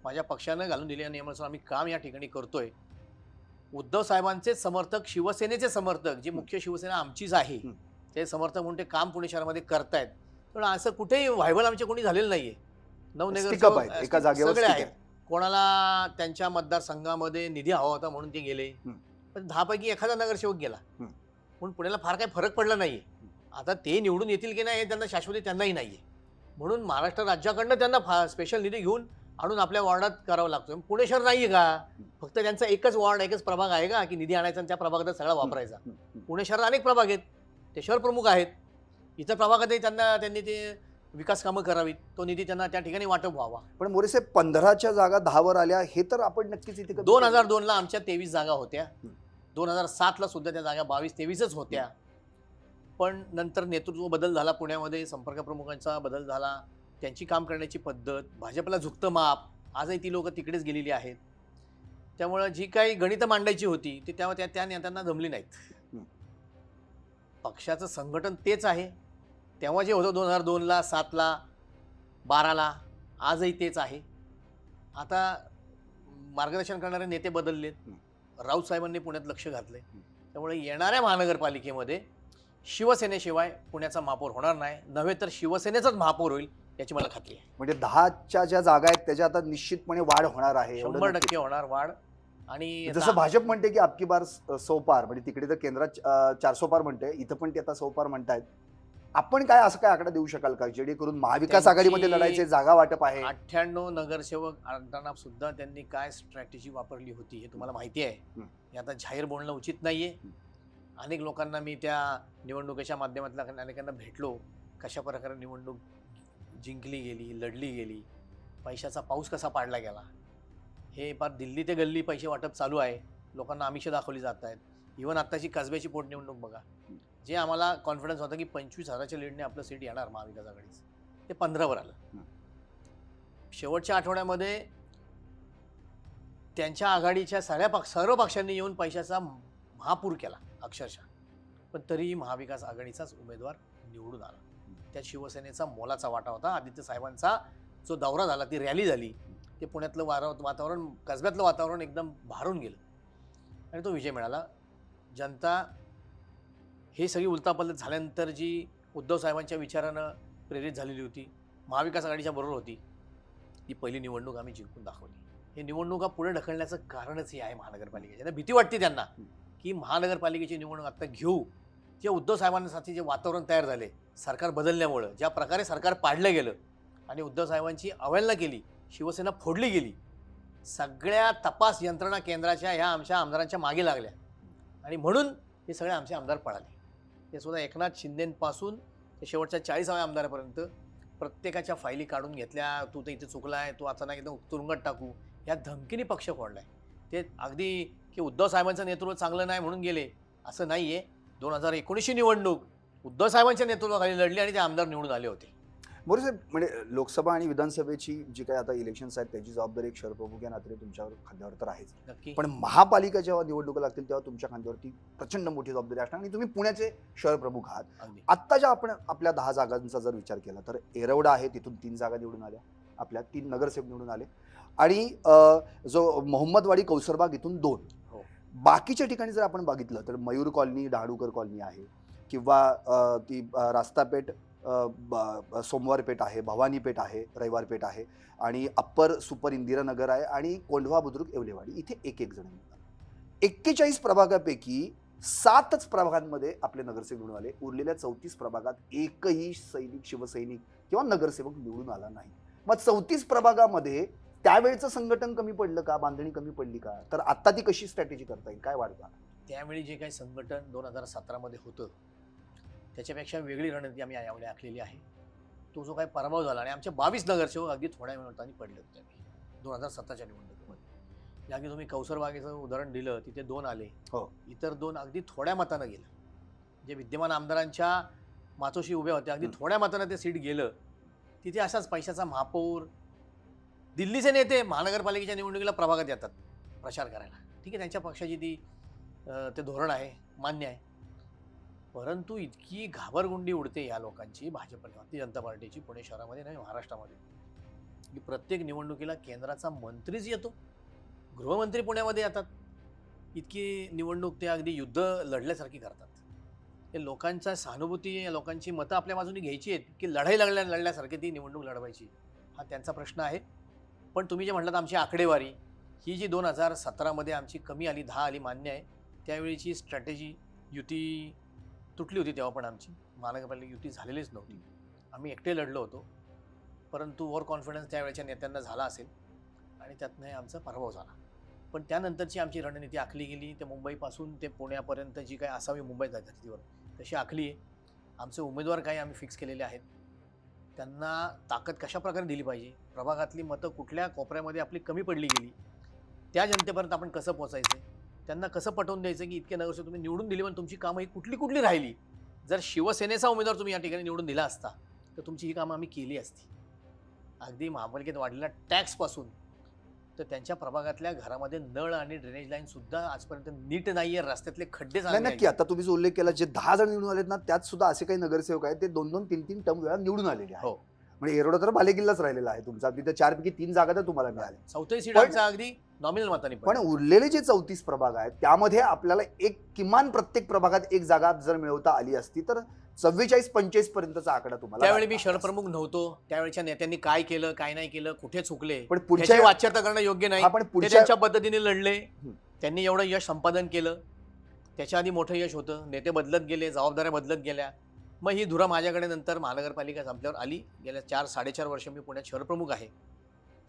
B: माझ्या पक्षानं घालून दिलेल्या नियमानुसार आम्ही काम या ठिकाणी करतोय. उद्धव साहेबांचे समर्थक, शिवसेनेचे समर्थक, जी मुख्य शिवसेना आमचीच आहे, ते समर्थक म्हणून ते काम पुणे शहरामध्ये करतायत. पण असं कुठेही व्हायबल आमचे कोणी झालेलं नाहीये. 9 नगरसेवक
A: एका जागेवर
B: सगळे आहेत. कोणाला त्यांच्या मतदारसंघामध्ये निधी हवा होता म्हणून ते गेले, पण 10 पैकी एखादा नगरसेवक गेला. म्हणून पुण्याला फार काही फरक पडला नाहीये. आता ते निवडून येतील की नाही हे त्यांना शाश्वती त्यांनाही नाहीये. म्हणून महाराष्ट्र राज्याकडनं त्यांना स्पेशल निधी घेऊन आणून आपल्या वॉर्डात करावं लागतो. पुणे शहर नाहीये का? फक्त त्यांचा एकच वॉर्ड, एकच प्रभाग आहे का की निधी आणायचा आणि त्या प्रभागात सगळा वापरायचा? पुणे शहरात अनेक प्रभाग आहेत, ते शहर प्रमुख आहेत. इतर प्रभागातही त्यांनी ते विकास कामं करावीत, तो निधी त्यांना त्या ठिकाणी वाटप व्हावा.
A: पण मोरेसाहेब 15च्या जागा 10 वर आल्या हे तर आपण नक्कीच इथे
B: 2002ला आमच्या 23 जागा होत्या. 2007ला सुद्धा त्या जागा 22-23च होत्या. पण नंतर नेतृत्व बदल झाला पुण्यामध्ये, संपर्क प्रमुखांचा बदल झाला, त्यांची काम करण्याची पद्धत, भाजपला झुकतं माप, आजही ती लोक तिकडेच गेलेली आहेत. त्यामुळं जी काही गणितं मांडायची होती ती त्या नेत्यांना जमली नाहीत. पक्षाचं संघटन तेच आहे. तेव्हा जे होतं 2002ला, 7ला, 12ला, आजही तेच आहे. आता मार्गदर्शन करणारे नेते बदललेत. राऊत साहेबांनी पुण्यात लक्ष घातलंय. त्यामुळे येणाऱ्या महानगरपालिकेमध्ये शिवसेनेशिवाय पुण्याचा महापौर होणार नाही, नव्हे तर शिवसेनेचाच महापौर होईल याची मला खात्री आहे.
A: म्हणजे 10च्या ज्या जागा आहेत त्याच्या आता निश्चितपणे वाढ होणार आहे.
B: 100% होणार वाढ. आणि
A: जसं भाजप म्हणते की आपकी बार 100 पार, म्हणजे तिकडे तर केंद्रात 400 पार म्हणते, इथं पण ते आता 100 पार म्हणतायत. आपण काय असं काय आकडा देऊ शकाल का जेणेकरून महाविकास आघाडीमध्ये लढायचे जागा वाटप आहे?
B: 98 नगरसेवक आणताना सुद्धा त्यांनी काय स्ट्रॅटेजी वापरली होती हे तुम्हाला माहिती आहे. हे आता जाहीर बोलणं उचित नाहीये. अनेक लोकांना मी त्या निवडणुकीच्या माध्यमातून अनेकांना भेटलो. कशा प्रकारे निवडणूक जिंकली गेली, लढली गेली, पैशाचा पाऊस कसा पाडला गेला, हे फार दिल्ली ते गल्ली पैसे वाटप चालू आहे. लोकांना आमिषं दाखवली जात आहेत. इव्हन आत्ताची कसब्याची पोटनिवडणूक बघा, जे आम्हाला कॉन्फिडन्स होता की 25,000च्या लीडने आपलं सीट येणार महाविकास आघाडीचं, ते 15वर आलं. शेवटच्या आठवड्यामध्ये त्यांच्या आघाडीच्या सर्व पक्षांनी येऊन पैशाचा महापूर केला अक्षरशः, पण तरीही महाविकास आघाडीचाच उमेदवार निवडून आला. त्यात शिवसेनेचा मोलाचा वाटा होता. आदित्य साहेबांचा जो दौरा झाला, ती रॅली झाली, ते पुण्यातलं वातावरण, कसब्यातलं वातावरण एकदम भारून गेलं आणि तो विजय मिळाला. जनता हे सगळी उलतापलत झाल्यानंतर जी उद्धव साहेबांच्या विचारानं प्रेरित झालेली होती, महाविकास आघाडीच्या बरोबर होती, ती पहिली निवडणूक आम्ही जिंकून दाखवली. हे निवडणुका पुढे ढकलण्याचं कारणच हे आहे महानगरपालिकेच्या. त्यांना भीती वाटते त्यांना की महानगरपालिकेची निवडणूक आता घेऊ. जे उद्धव साहेबांसाठी जे वातावरण तयार झाले सरकार बदलल्यामुळं, ज्या प्रकारे सरकार पाडलं गेलं आणि उद्धव साहेबांची अवहेलना केली, शिवसेना फोडली गेली, सगळ्या तपास यंत्रणा केंद्राच्या ह्या आमच्या आमदारांच्या मागे लागल्या आणि म्हणून हे सगळे आमचे आमदार पळाले. ते सुद्धा एकनाथ शिंदेपासून ते शेवटच्या 40व्या आमदारापर्यंत प्रत्येकाच्या फायली काढून घेतल्या. तू तर इथे चुकलाय, तू आता नाही एकदम तुरुंगात टाकू, या धमकीने पक्ष फोडलाय. ते अगदी की उद्धव साहेबांचं नेतृत्व चांगलं नाही म्हणून गेले असं नाही आहे. 2019ची निवडणूक उद्धव साहेबांच्या नेतृत्वाखाली लढली आणि ते आमदार निवडून आले होते.
A: मोरे साहेब, म्हणजे लोकसभा आणि विधानसभेची जी काही आता इलेक्शन्स आहेत त्याची जबाबदारी एक शहर प्रमुख या नात्याने तुमच्यावर खांद्यावर तर आहेच.
B: नक्की.
A: पण महापालिका जेव्हा निवडणुका लागतील तेव्हा तुमच्या खांद्यावरती प्रचंड मोठी जबाबदारी असणार आणि तुम्ही पुण्याचे शहर प्रमुख आहात.
B: अगदी.
A: आत्ता ज्या आपण आपल्या 10 जागांचा जर विचार केला तर येरवडा आहे, तिथून 3 जागा निवडून आल्या, आपल्या 3 नगरसेवक निवडून आले आणि जो मोहम्मदवाडी कौसरबाग इथून 2.
B: हो.
A: बाकीच्या ठिकाणी जर आपण बघितलं तर मयूर कॉलनी, डहाणूकर कॉलनी आहे किंवा ती रास्तापेठ, सोमवार पेठ आहे, भवानी पेठ आहे, रविवार पेठ आहे आणि अप्पर सुपर इंदिरानगर आहे आणि कोंढवा बुद्रुक येवलेवाडी, इथे एक जण निवडून आले. 41 प्रभागापैकी 7च प्रभागांमध्ये आपले नगरसेवक निवडून आले. उरलेल्या 34 प्रभागात एकही सैनिक, शिवसैनिक किंवा नगरसेवक निवडून आला नाही. मग 34 प्रभागामध्ये त्यावेळेचं संघटन कमी पडलं का, बांधणी कमी पडली का? तर आता ती कशी स्ट्रॅटेजी करता येईल, काय वाटतं?
B: त्यावेळी जे काही संघटन 2017मध्ये होतं त्याच्यापेक्षा वेगळी रणनीती आम्ही यावेळी आखलेली आहे. तो जो काही पराभव झाला आणि आमचे 22 नगरसेवक अगदी थोड्या मिनिटांनी पडले होते 2017च्या निवडणुकीमध्ये. ज्या तुम्ही कौसरबागेचं उदाहरण दिलं, तिथे 2 आले, इतर 2 अगदी थोड्या मतानं गेलं. जे विद्यमान आमदारांच्या मातोशी उभ्या होत्या, अगदी थोड्या मतानं ते सीट गेलं. तिथे असाच पैशाचा महापौर, दिल्लीचे नेते महानगरपालिकेच्या निवडणुकीला प्रभागात येतात प्रचार करायला. ठीक आहे, त्यांच्या पक्षाची ते धोरण आहे, मान्य आहे. परंतु इतकी घाबरगुंडी उडते या लोकांची, भारतीय जनता पार्टीची, पुणे शहरामध्ये नाही महाराष्ट्रामध्ये, की प्रत्येक निवडणुकीला केंद्राचा मंत्रीच येतो, गृहमंत्री पुण्यामध्ये येतात. इतकी निवडणूक ते अगदी युद्ध लढल्यासारखी करतात. हे लोकांचा सहानुभूती, या लोकांची मतं आपल्या बाजूने घ्यायची आहेत की लढाई लढल्यासारखी ती निवडणूक लढवायची, हा त्यांचा प्रश्न आहे. पण तुम्ही जे म्हटलात आमची आकडेवारी ही जी 2017मध्ये आमची कमी आली, 10 आली, मान्य आहे. त्यावेळीची स्ट्रॅटेजी, युती तुटली होती तेव्हा, पण आमची महानगरपालिका युती झालेलीच नव्हती. आम्ही एकटे लढलो होतो, परंतु ओव्हर कॉन्फिडन्स त्यावेळेच्या नेत्यांना झाला असेल आणि त्यातनं आमचा पराभव झाला. पण त्यानंतरची आमची रणनीती आखली गेली. ते मुंबईपासून ते पुण्यापर्यंत जी काही असावी मुंबईच्या धर्तीवर तशी आखली आहे. आमचे उमेदवार काही आम्ही फिक्स केलेले आहेत. त्यांना ताकद कशा प्रकारे दिली पाहिजे, प्रभागातली मतं कुठल्या कोपऱ्यामध्ये आपली कमी पडली गेली, त्या जनतेपर्यंत आपण कसं पोचायचं, त्यांना कसं पटवून द्यायचं की इतके नगरसेवक तुम्ही निवडून दिली, पण तुमची कामं ही कुठली राहिली. जर शिवसेनेचा उमेदवार तुम्ही या ठिकाणी निवडून दिला असता तर तुमची ही कामं आम्ही केली असती. अगदी महापालिकेत वाढलेल्या टॅक्सपासून तर त्यांच्या प्रभागातल्या घरामध्ये नळ आणि ड्रेनेज लाईन सुद्धा आजपर्यंत नीट नाहीये, रस्त्यातले खड्डे
A: नक्की. आता तुम्ही जो उल्लेख केला, जे 10 जण निवडून आलेत ना, त्यात सुद्धा असे काही नगरसेवक आहेत ते 2-2, 3-3 टर्म वेळा निवडून आलेले आहेत. म्हणजे येरवडा तर बालेकिल्लाच राहिलेला आहे तुमचा. तिथे 4 पैकी 3 जागा तर तुम्हाला मिळाल्या.
B: 4थी सीट आमचा अगदी नॉमिनल मताने.
A: पण उरलेले जे 34 प्रभाग आहेत त्यामध्ये आपल्याला एक किमान प्रत्येक प्रभागात एक जागा जर मिळवता आली असती तर 44-45 पर्यंतचा आकडा तुम्हाला.
B: त्यावेळी मी शहर प्रमुख नव्हतो, त्यावेळेच्या नेत्यांनी काय केलं, काय नाही केलं, कुठे चुकले,
A: पण पुढच्या
B: वाच्यता करणं योग्य नाही. ते त्यांच्या पद्धतीने लढले, त्यांनी एवढं यश संपादन केलं. त्याच्या आधी मोठं यश होतं, नेते बदलत गेले, जबाबदाऱ्या बदलत गेल्या. मग ही धुरा माझ्याकडे नंतर महानगरपालिका संपल्यावर आली. गेल्या 4-4.5 वर्ष मी पुण्यात शहर प्रमुख आहे.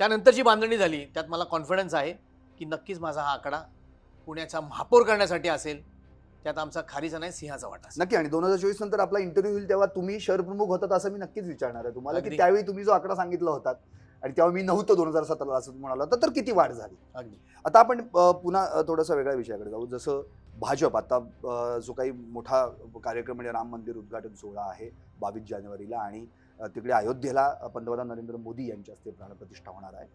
B: त्यानंतरची बांधणी झाली, त्यात मला कॉन्फिडन्स आहे की नक्कीच माझा हा आकडा पुण्याचा महापौर करण्यासाठी असेल. त्यात आमचा खारीचा नाही, सिंहाचा वाटा
A: नक्की. आणि 2024 नंतर आपला इंटरव्ह्यू होईल तेव्हा तुम्ही शहर प्रमुख होतात असं मी नक्कीच विचारणार आहे तुम्हाला की त्यावेळी तुम्ही जो आकडा सांगितला होता आणि तेव्हा मी नव्हतो 2017ला असं म्हणाला होता, तर किती वाढ झाली.
B: अगदी.
A: आता आपण पुन्हा थोडासा वेगळ्या विषयाकडे जाऊ. जसं भाजप आता जो काही मोठा कार्यक्रम म्हणजे राम मंदिर उद्घाटन सोहळा आहे 22 जानेवारीला आणि तिकडे अयोध्येला पंतप्रधान नरेंद्र मोदी यांच्या हस्ते प्राणप्रतिष्ठा होणार आहे.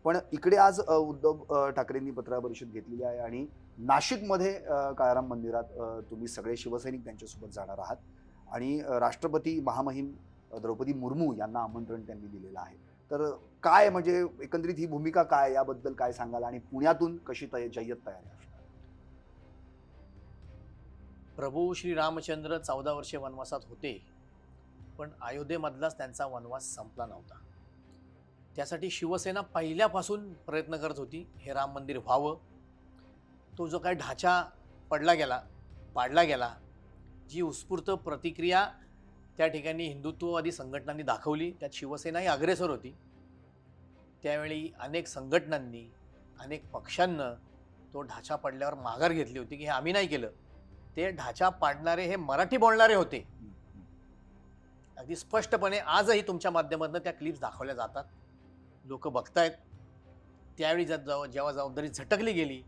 A: पण इकडे आज उद्धव ठाकरेंनी पत्रकार परिषद घेतलेली आहे आणि नाशिकमध्ये काळाराम मंदिरात तुम्ही सगळे शिवसैनिक त्यांच्यासोबत जाणार आहात आणि राष्ट्रपती महामहिम द्रौपदी मुर्मू यांना आमंत्रण त्यांनी दिलेलं आहे. तर काय म्हणजे एकंदरीत ही भूमिका काय, याबद्दल काय सांगाल आणि पुण्यातून कशी जय्यत तयारी असणार?
B: प्रभू श्री रामचंद्र 14 वर्षे वनवासात होते, पण अयोध्येमधलाच त्यांचा वनवास संपला नव्हता. त्यासाठी शिवसेना पहिल्यापासून प्रयत्न करत होती हे राम मंदिर व्हावं. तो जो काही ढाचा पाडला गेला, जी उत्स्फूर्त प्रतिक्रिया त्या ठिकाणी हिंदुत्ववादी संघटनांनी दाखवली, त्यात शिवसेनाही अग्रेसर होती. त्यावेळी अनेक संघटनांनी, अनेक पक्षांनं तो ढाचा पडल्यावर माघार घेतली होती की हे आम्ही नाही केलं, ते ढाचा पाडणारे हे मराठी बोलणारे होते. अगदी स्पष्टपणे आजही तुमच्या माध्यमातून त्या क्लिप्स दाखवल्या जातात, लोक बघतायत. त्यावेळी जेव्हा जबाबदारी झटकली गेली,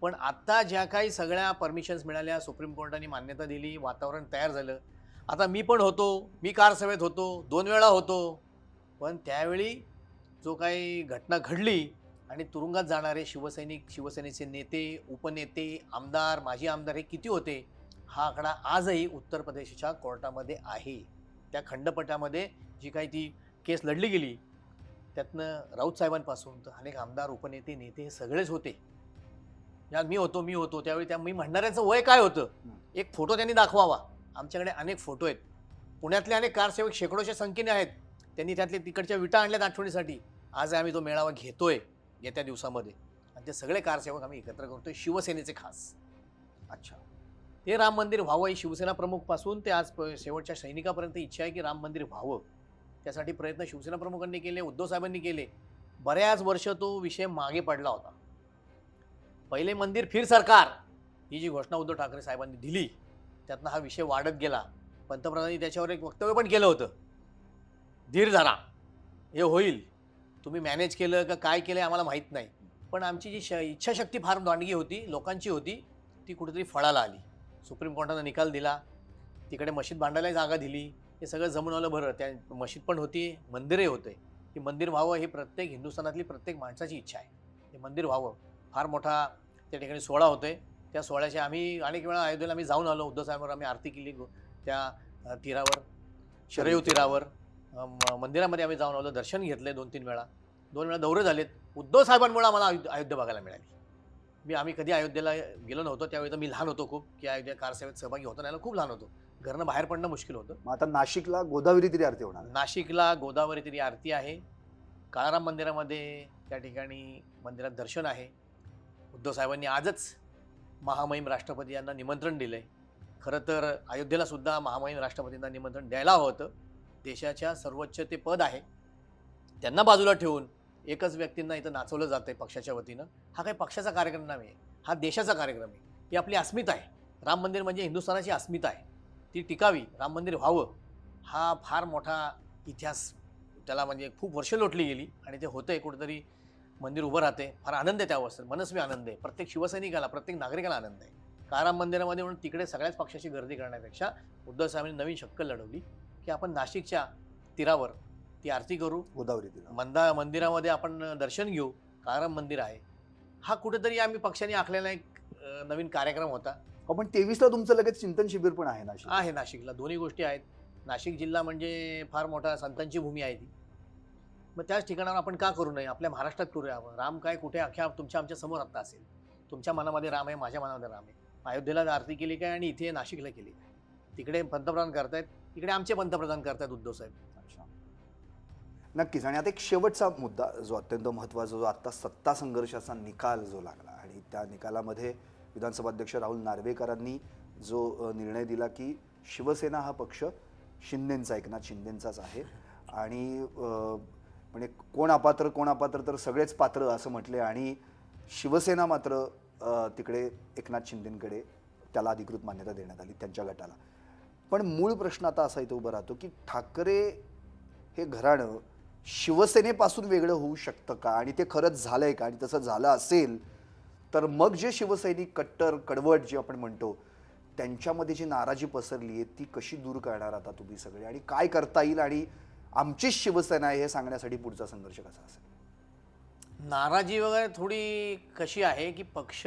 B: पण आता ज्या काही सगळ्या परमिशन्स मिळाल्या, सुप्रीम कोर्टाने मान्यता दिली, वातावरण तयार झालं. आता मी पण होतो, मी कारसभेत होतो, 2 वेळा होतो, पण त्यावेळी जो काही घटना घडली आणि तुरुंगात जाणारे शिवसैनिक, शिवसेनेचे नेते, उपनेते, आमदार, माजी आमदार हे किती होते, हा आकडा आजही उत्तर प्रदेशच्या कोर्टामध्ये आहे. त्या खंडपीठामध्ये जी काही ती केस लढली गेली, त्यातनं राऊत साहेबांपासून तर अनेक आमदार, उपनेते, नेते हे सगळेच होते. या मी होतो त्यावेळी मी म्हणणाऱ्यांचं वय काय होतं, एक फोटो त्यांनी दाखवावा. आमच्याकडे अनेक फोटो आहेत. पुण्यातले अनेक कारसेवक शेकडोच्या संख्येने आहेत. त्यांनी त्यातले तिकडच्या विटा आणल्यात आठवणीसाठी. आज आम्ही तो मेळावा घेतोय येत्या दिवसामध्ये आणि ते सगळे कारसेवक आम्ही एकत्र करतोय, शिवसेनेचे खास.
A: अच्छा,
B: ते राम मंदिर व्हावं ही शिवसेना प्रमुख पासून ते आज शेवटच्या सैनिकापर्यंत इच्छा आहे की राम मंदिर व्हावं. त्यासाठी प्रयत्न शिवसेना प्रमुखांनी केले, उद्धव साहेबांनी केले. बऱ्याच वर्ष तो विषय मागे पडला होता. पहिले मंदिर फिर सरकार ही जी घोषणा उद्धव ठाकरे साहेबांनी दिली, त्यातनं हा विषय वाढत गेला. पंतप्रधानांनी त्याच्यावर एक वक्तव्य पण केलं होतं, धीर धरा, हे होईल. तुम्ही मॅनेज केलं का काय केलं आम्हाला माहीत नाही, पण आमची जी इच्छाशक्ती फार दांडगी होती, लोकांची होती, ती कुठेतरी फळाला आली. सुप्रीम कोर्टानं निकाल दिला, तिकडे मशीद बांधायला जागा दिली, हे सगळं जमून आलं. बरं, त्या मशीद पण होती, मंदिरही होते. हे मंदिर व्हावं ही प्रत्येक हिंदुस्थानातली प्रत्येक माणसाची इच्छा आहे. हे मंदिर व्हावं. फार मोठा त्या ठिकाणी सोहळा होतोय. त्या सोहळ्याचे आम्ही अनेक वेळा अयोध्येला आम्ही जाऊन आलो. उद्धव साहेबांवर आम्ही आरती केली, त्या तीरावर, शरयू तीरावर मंदिरामध्ये आम्ही जाऊन आलो, दर्शन घेतले 2-3 वेळा. 2 वेळा दौरे झालेत. उद्धव साहेबांमुळे आम्हाला अयोध्या बघायला मिळाली. आम्ही कधी अयोध्येला गेलो नव्हतो. त्यावेळी तर मी लहान होतो खूप, की अयोध्या कारसेवेत सहभागी होता नाही, खूप लहान होतो. घरनं बाहेर पडणं मुश्किल होतं.
A: मग आता नाशिकला गोदावरी तीरी आरती होणार.
B: नाशिकला गोदावरी तीरी आरती आहे. काळाराम मंदिरामध्ये त्या ठिकाणी मंदिरात दर्शन आहे. उद्धव साहेबांनी आजच महामहिम राष्ट्रपती यांना निमंत्रण दिलंय. खरं तर अयोध्येला सुद्धा महामहिम राष्ट्रपतींना निमंत्रण द्यायला हवं होतं. देशाच्या सर्वोच्च ते पद आहे, त्यांना बाजूला ठेवून एकच व्यक्तींना इथं नाचवलं जातंय पक्षाच्या वतीनं. हा काही पक्षाचा कार्यक्रम नाही, हा देशाचा कार्यक्रम आहे. ही आपली अस्मिता आहे. राम मंदिर म्हणजे हिंदुस्थानाची अस्मिता आहे, ती टिकावी, राम मंदिर व्हावं. हा फार मोठा इतिहास, त्याला म्हणजे खूप वर्ष लोटली गेली आणि ते होतंय. कुठेतरी मंदिर उभं राहते. फार आनंद आहे त्या अवस्थेत, मनस्वी आनंद आहे. प्रत्येक शिवसैनिकाला, प्रत्येक नागरिकाला आनंद आहे. काळाराम मंदिरामध्ये म्हणून तिकडे सगळ्याच पक्षाची गर्दी करण्यापेक्षा उद्धव साहेबांनी नवीन शक्कल लढवली की आपण नाशिकच्या तीरावर ती आरती करू,
A: गोदावरी तीर
B: मंदिरामध्ये आपण दर्शन घेऊ. काळाराम मंदिर आहे. हा कुठेतरी आम्ही पक्षाने आखलेला एक नवीन कार्यक्रम होता.
A: पण 23ला तुमचं लगेच चिंतन शिबिर पण आहे नाशिक.
B: आहे नाशिकला, दोन्ही गोष्टी आहेत. नाशिक जिल्हा म्हणजे फार मोठा संतांची भूमी आहे ती. मग त्याच ठिकाणावर आपण का करू नये? आपल्या महाराष्ट्रात करूया. राम काय कुठे अख्ख्या आमच्या समोर आत्ता असेल. तुमच्या मनामध्ये राम आहे, माझ्या मनामध्ये राम आहे. अयोध्येला आरती केली काय आणि इथे नाशिकला केली काय? तिकडे पंतप्रधान करतायत, इकडे आमचे पंतप्रधान करतायत उद्धव साहेब.
A: अच्छा, नक्कीच. आणि आता एक शेवटचा मुद्दा जो अत्यंत महत्त्वाचा, जो आत्ता सत्ता संघर्षाचा निकाल जो लागला आणि त्या निकालामध्ये विधानसभा अध्यक्ष राहुल नार्वेकरांनी जो निर्णय दिला की शिवसेना हा पक्ष शिंदेंचा, एकनाथ शिंदेंचाच आहे आणि म्हणजे कोण अपात्र तर सगळेच पात्र असं म्हटले आणि शिवसेना मात्र तिकडे एकनाथ शिंदेंकडे त्याला अधिकृत मान्यता देण्यात आली, त्यांच्या गटाला. पण मूळ प्रश्न आता असा इथे उभा राहतो की ठाकरे हे घराणं शिवसेनेपासून वेगळं होऊ शकतं का? आणि ते खरंच झालंय का? आणि तसं झालं असेल तर मग जे शिवसैनिक कट्टर कडवट जे आपण म्हणतो त्यांच्यामध्ये जी नाराजी पसरली आहे ती कशी दूर करणार आता तुम्ही सगळे, आणि काय करता येईल, आणि आमचीच शिवसेना आहे हे सांगण्यासाठी पुढचा संघर्ष कसा असेल?
B: नाराजी वगैरे थोडी कशी आहे की पक्ष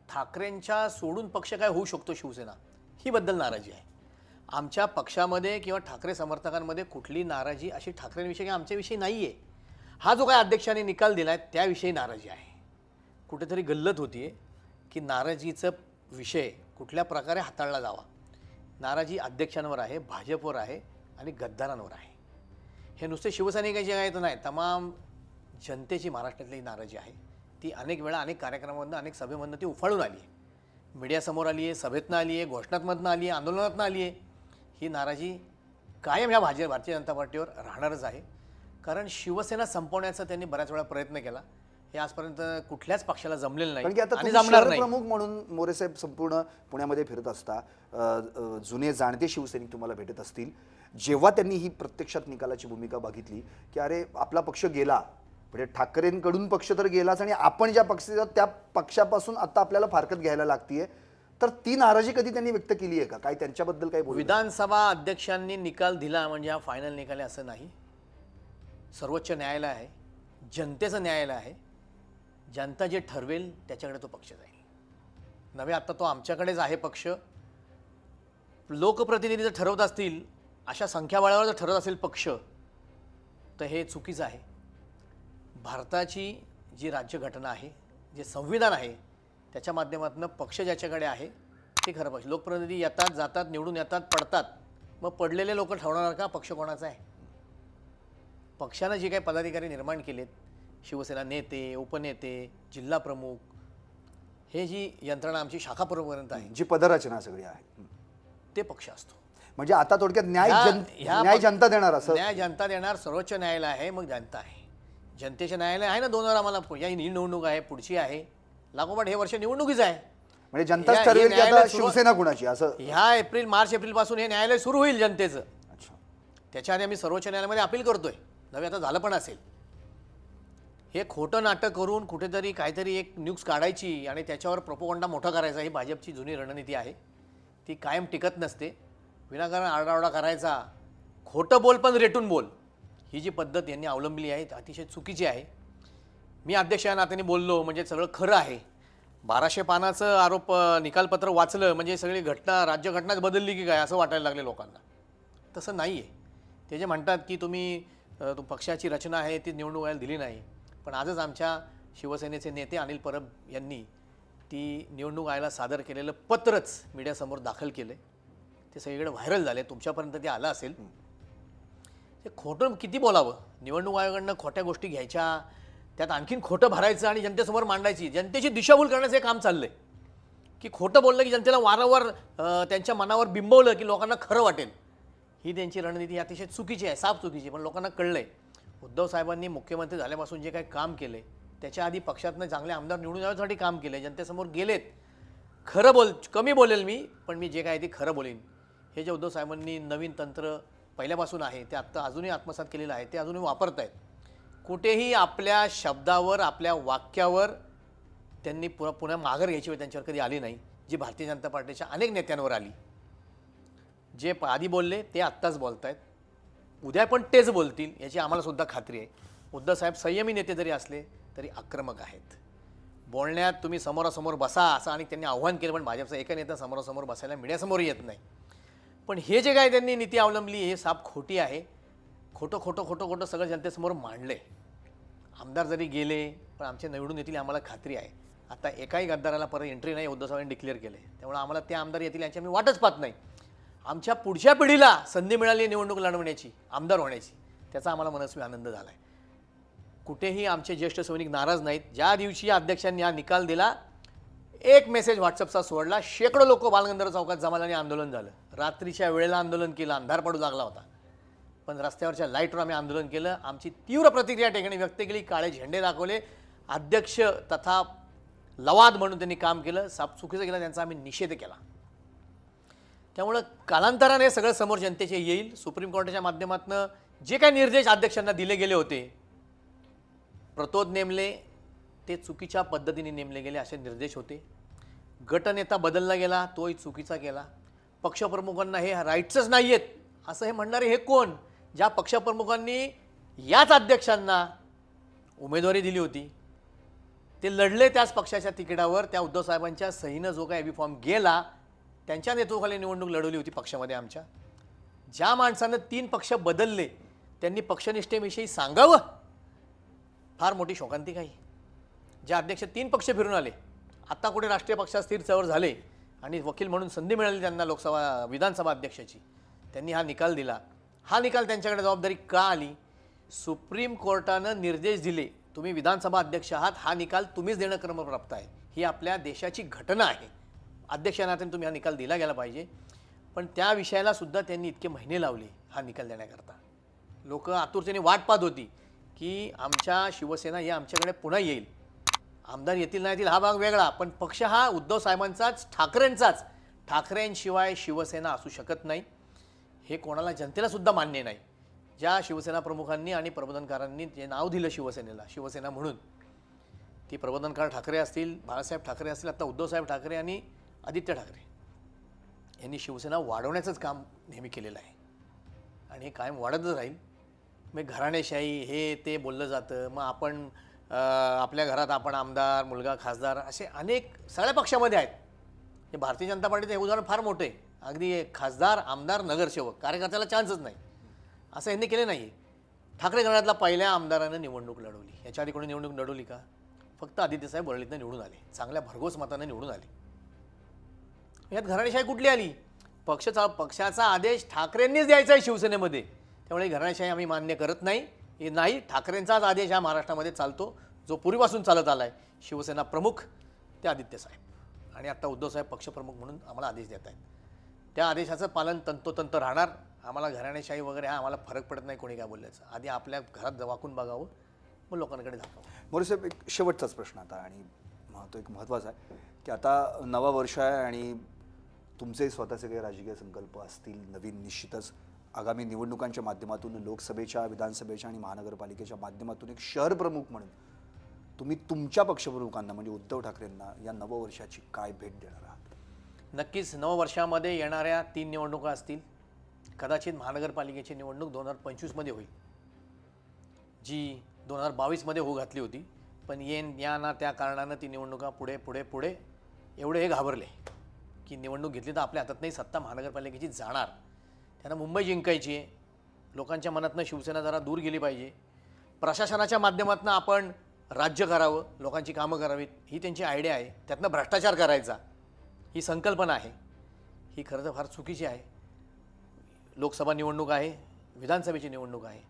B: ठाकरेंच्या सोडून पक्ष काय होऊ शकतो शिवसेना, ही बद्दल नाराजी आहे. आमच्या पक्षामध्ये किंवा ठाकरे समर्थकांमध्ये कुठली नाराजी अशी ठाकरेंविषयी किंवा आमच्याविषयी नाही आहे. हा जो काय अध्यक्षांनी निकाल दिला आहे त्याविषयी नाराजी आहे. कुठेतरी गल्लत होती आहे की नाराजीचा विषय कुठल्या प्रकारे हाताळला जावा. नाराजी अध्यक्षांवर आहे, भाजपवर आहे आणि गद्दारांवर आहे. हे नुसते शिवसैनिकांची काय तर नाही, तमाम जनतेची महाराष्ट्रातली नाराजी आहे. ती अनेक वेळा अनेक कार्यक्रमांमधनं अनेक सभेमधनं ती उफाळून आली आहे, मीडियासमोर आली आहे, सभेतनं आली आहे, घोषणात्मधनं आली आहे, आंदोलनातनं आली आहे. ही नाराजी कायम ह्या भारतीय जनता पार्टीवर राहणारच आहे. कारण शिवसेना संपवण्याचा त्यांनी बऱ्याच वेळा प्रयत्न केला, हे आजपर्यंत कुठल्याच पक्षाला जमलेलं
A: कारण की
B: नाही
A: आता
B: आणि
A: तुम्ही
B: जमणार
A: शहर
B: नाही.
A: प्रमुख म्हणून मोरेसाहेब संपूर्ण पुण्यामध्ये फिरत असता, जुने जाणते शिवसैनिक तुम्हाला भेटत असतील. जेव्हा त्यांनी ही प्रत्यक्षात निकालाची भूमिका बघितली की अरे आपला पक्ष गेला, म्हणजे ठाकरेंकडून पक्ष तर गेलाच आणि आपण ज्या पक्षात त्या पक्षापासून आता आपल्याला फारकत घ्यायला लागतीये, तर ती नाराजी कधी त्यांनी व्यक्त केली आहे का? काय त्यांच्याबद्दल काय बोलले?
B: विधानसभा अध्यक्षांनी निकाल दिला म्हणजे हा फायनल निकाल आहे असं नाही. सर्वोच्च न्यायालय आहे, जनतेचं न्यायालय आहे. जनता जे ठरवेल त्याच्याकडे तो पक्ष जाईल. नव्हे आता तो आमच्याकडेच आहे पक्ष. लोकप्रतिनिधी जर ठरवत असतील, अशा संख्याबळावर जर ठरवत असेल पक्ष, तर हे चुकीचं आहे. भारताची जी राज्यघटना आहे, जे संविधान आहे, त्याच्या माध्यमातून पक्ष ज्याच्याकडे आहे ते खरं पक्ष. लोकप्रतिनिधी येतात जातात, निवडून येतात, पडतात. मग पडलेले लोक ठरवणार का पक्ष कोणाचा आहे? पक्षानं जे काही पदाधिकारी निर्माण केलेत, शिवसेना नेते, उपनेते, जिल्हा प्रमुख, हे जी यंत्रणा आमची शाखाप्रमुखपर्यंत आहे,
A: जी पदरचना सगळी आहे,
B: ते पक्ष असतो.
A: म्हणजे आता थोडक्यात न्याय
B: ह्या
A: न्याय जनता देणार असं?
B: न्याय जनता देणार. सर्वोच्च न्यायालय आहे, मग जनता आहे. जनतेचे न्यायालय आहे ना 2 वेळा. आम्हाला या निवडणूक आहे, पुढची आहे, लागोपाठ हे वर्ष निवडणुकीच आहे.
A: म्हणजे जनताच ठरवेल की आता शिवसेना कुणाची असं?
B: ह्या मार्च एप्रिल पासून हे न्यायालय सुरू होईल जनतेचं.
A: अच्छा.
B: त्याच्या आधी आम्ही सर्वोच्च न्यायालयामध्ये अपील करतोय. नव्हे आता झालं पण असेल. हे खोटं नाटक करून कुठेतरी काहीतरी एक न्यूज काढायची आणि त्याच्यावर प्रोपोगंडा मोठा करायचा, ही भाजपची जुनी रणनीती आहे. ती कायम टिकत नसते. विनाकारण आरडाओरडा करायचा, खोटं बोल पण रेटून बोल, ही जी पद्धत यांनी अवलंबली आहे ती अतिशय चुकीची आहे. मी अध्यक्ष या नात्याने बोललो म्हणजे सगळं खरं आहे. 1200 पानाचं आरोप निकालपत्र वाचलं म्हणजे सगळी घटना, राज्यघटनाच बदलली की काय असं वाटायला लागले लोकांना. तसं नाही आहे. ते जे म्हणतात की तुम्ही पक्षाची रचना आहे ती निवडणूक व्हायला दिली नाही, पण आजच आमच्या शिवसेनेचे नेते अनिल परब यांनी ती निवडणूक आयोगाला सादर केलेलं पत्रच मीडियासमोर दाखल केले. ते सगळीकडे व्हायरल झाले, तुमच्यापर्यंत ते आलं असेल. ते खोटं किती बोलावं? निवडणूक आयोगाकडनं खोट्या गोष्टी घ्यायच्या, त्यात आणखीन खोटं भरायचं आणि जनतेसमोर मांडायची. जनतेची दिशाभूल करण्याचं हे काम चाललंय की खोटं बोललं की जनतेला वारंवार त्यांच्या मनावर बिंबवलं की लोकांना खरं वाटेल. ही त्यांची रणनीती अतिशय चुकीची आहे, साफ चुकीची. पण लोकांना कळलंय. उद्धव साहेबांनी मुख्यमंत्री झाल्यापासून जे काही काम केले, त्याच्या आधी पक्षातनं चांगले आमदार निवडून येण्यासाठी काम केले, जनतेसमोर गेलेत. खरं कमी बोलेल मी, पण मी जे काय ते खरं बोलेन. हे जे उद्धव साहेबांनी नवीन तंत्र पहिल्यापासून आहे ते आत्ता अजूनही आत्मसात केलेलं आहे, ते अजूनही वापरत आहेत. कुठेही आपल्या शब्दावर, आपल्या वाक्यावर त्यांनी पुन्हा माघार घ्यायची वेळ त्यांच्यावर कधी आली नाही, जी भारतीय जनता पार्टीच्या अनेक नेत्यांवर आली. जे आधी बोलले ते आत्ताच बोलत आहेत, उद्या पण तेच बोलतील याची आम्हाला सुद्धा खात्री आहे. उद्धव साहेब संयमी नेते जरी असले तरी आक्रमक आहेत. बोलण्यात तुम्ही समोरासमोर बसा असं आणि त्यांनी आव्हान केलं, पण भाजपचा एका नेता समोरासमोर बसायला मीडियासमोर येत नाही. पण हे जे काय त्यांनी नीती अवलंबली हे साप खोटी आहे. खोटं खोटं खोटं खोटं सगळं जनतेसमोर मांडले. आमदार जरी गेले पण आमचे निवडून येतील आम्हाला खात्री आहे. आता एकाही गद्दाराला परत एंट्री नाही उद्धव साहेबांनी डिक्लेअर केले, त्यामुळे आम्हाला ते आमदार येतील यांची आम्ही वाटच पाहत नाही. आमच्या पुढच्या पिढीला संधी मिळाली निवडणूक लढवण्याची, आमदार होण्याची, त्याचा आम्हाला मनस्वी आनंद झाला आहे. कुठेही आमचे ज्येष्ठ सैनिक नाराज नाहीत. ज्या दिवशी अध्यक्षांनी हा निकाल दिला, एक मेसेज व्हॉट्सअपचा सोडला, शेकडो लोक बालगंधर्व चौकात जमाले आणि आंदोलन झालं. रात्रीच्या वेळेला आंदोलन केलं, अंधार पडू लागला होता, पण रस्त्यावरच्या लाईटवर आम्ही आंदोलन केलं. आमची तीव्र प्रतिक्रिया ठिकाणी व्यक्त केली, काळे झेंडे दाखवले. अध्यक्ष तथा लवाद म्हणून त्यांनी काम केलं, साप चुकीचं केलं, त्यांचा आम्ही निषेध केला. त्यामुळं कालांतराने सगळं समोर जनतेचे येईल. सुप्रीम कोर्टाच्या माध्यमातून जे काही निर्देश अध्यक्षांना दिले गेले होते, प्रतोद नेमले ते चुकीच्या पद्धतीने नेमले गेले असे निर्देश होते. गटनेता बदलला गेला, तोही चुकीचा केला. पक्षप्रमुखांना हे राईट्सच नाही आहेत असं हे म्हणणारे हे कोण? ज्या पक्षप्रमुखांनी याच अध्यक्षांना उमेदवारी दिली होती, ते लढले त्याच पक्षाच्या तिकिटावर, त्या उद्धव साहेबांच्या सहीनं जो काही फॉर्म गेला त्यांच्या नेतृत्वाखाली निवडणूक लढवली होती पक्षामध्ये आमच्या. ज्या माणसानं 3 पक्ष बदलले त्यांनी पक्षनिष्ठेविषयी सांगावं, फार मोठी शोकांतिक आहे. जे अध्यक्ष 3 पक्ष फिरून आले, आत्ता कुठे राष्ट्रीय पक्षात स्थिर चवर झाले आणि वकील म्हणून संधी मिळाली त्यांना लोकसभा विधानसभा अध्यक्षाची, त्यांनी हा निकाल दिला. हा निकाल त्यांच्याकडे जबाबदारी का आली? सुप्रीम कोर्टानं निर्देश दिले, तुम्ही विधानसभा अध्यक्ष आहात, हा निकाल तुम्हीच देणं क्रमप्राप्त आहे. ही आपल्या देशाची घटना आहे. अध्यक्षानातून तुम्ही हा निकाल दिला गेला पाहिजे. पण त्या विषयाला सुद्धा त्यांनी इतके महिने लावले हा निकाल देण्याकरता. लोक आतुरतेने वाट पाहत होती की आमच्या शिवसेना ही आमच्याकडे पुन्हा येईल. आमदार येतील नाही येतील हा भाग वेगळा, पण पक्ष हा उद्धव साहेबांचाच, ठाकरेंचाच. ठाकरेंशिवाय शिवसेना असू शकत नाही, हे कोणाला जनतेला सुद्धा मान्य नाही. ज्या शिवसेना प्रमुखांनी आणि प्रबोधनकारांनी जे नाव दिलं शिवसेनेला, शिवसेना म्हणून, ती प्रबोधनकार ठाकरे असतील, बाळासाहेब ठाकरे असतील, आता उद्धवसाहेब ठाकरे आणि आदित्य ठाकरे यांनी शिवसेना वाढवण्याचंच काम नेहमी केलेलं आहे आणि हे कायम वाढतच राहील. मग घराणेशाही हे ते बोललं जातं. मग आपण आपल्या घरात आपण आमदार, मुलगा खासदार, असे अनेक सगळ्या पक्षामध्ये आहेत. हे भारतीय जनता पार्टीचं हे उदाहरण फार मोठं आहे. अगदी खासदार, आमदार, नगरसेवक, कार्यकर्त्याला चान्सच नाही असं यांनी केले नाही. ठाकरे घराण्यातला पहिल्या आमदारानं निवडणूक लढवली. याच्या आधी कोणी निवडणूक लढवली का? फक्त आदित्यसाहेब वरळीतनं निवडून आले, चांगल्या भरघोस मतानं निवडून आले. यात घराणेशाही कुठली आली? पक्षाचा आदेश ठाकरेंनीच द्यायचा आहे शिवसेनेमध्ये, त्यामुळे घराणेशाही आम्ही मान्य करत नाही. हे नाही, ठाकरेंचाच आदेश हा महाराष्ट्रामध्ये चालतो, जो पूर्वीपासून चालत आला आहे. शिवसेना प्रमुख ते आदित्यसाहेब आणि आत्ता उद्धवसाहेब पक्षप्रमुख म्हणून आम्हाला आदेश देत आहेत. त्या आदेशाचं पालन तंतोतंत राहणार. आम्हाला घराणेशाही वगैरे हा आम्हाला फरक पडत नाही कोणी काय बोलल्याचं. आधी आपल्या घरात वाकून बघावं, मग लोकांकडे दाखवावं.
A: मोरे साहेब, एक शेवटचाच प्रश्न आता, आणि तो एक महत्त्वाचा आहे की आता नवा वर्ष आहे आणि तुमचे स्वतःचे काही राजकीय संकल्प असतील नवीन. निश्चितच आगामी निवडणुकांच्या माध्यमातून, लोकसभेच्या, विधानसभेच्या आणि महानगरपालिकेच्या माध्यमातून एक शहर प्रमुख म्हणून तुम्ही तुमच्या पक्षप्रमुखांना म्हणजे उद्धव ठाकरेंना या नववर्षाची काय भेट देणार आहात?
B: नक्कीच नववर्षामध्ये येणाऱ्या 3 निवडणुका असतील. कदाचित महानगरपालिकेची निवडणूक 2025मध्ये होईल, जी 2022मध्ये होऊ घातली होती. पण या ना त्या कारणानं ती निवडणुका पुढे पुढे पुढे एवढे हे घाबरले की निवडणूक घेतली तर आपल्या हातात नाही, सत्ता महानगरपालिकेची जाणार. त्यांना मुंबई जिंकायची आहे. लोकांच्या मनातनं शिवसेना जरा दूर गेली पाहिजे. प्रशासनाच्या माध्यमातून आपण राज्य करावं, लोकांची कामं करावीत, ही त्यांची आयडिया आहे. त्यातनं भ्रष्टाचार करायचा ही संकल्पना आहे. ही खरं तर फार चुकीची आहे. लोकसभा निवडणूक आहे, विधानसभेची निवडणूक आहे,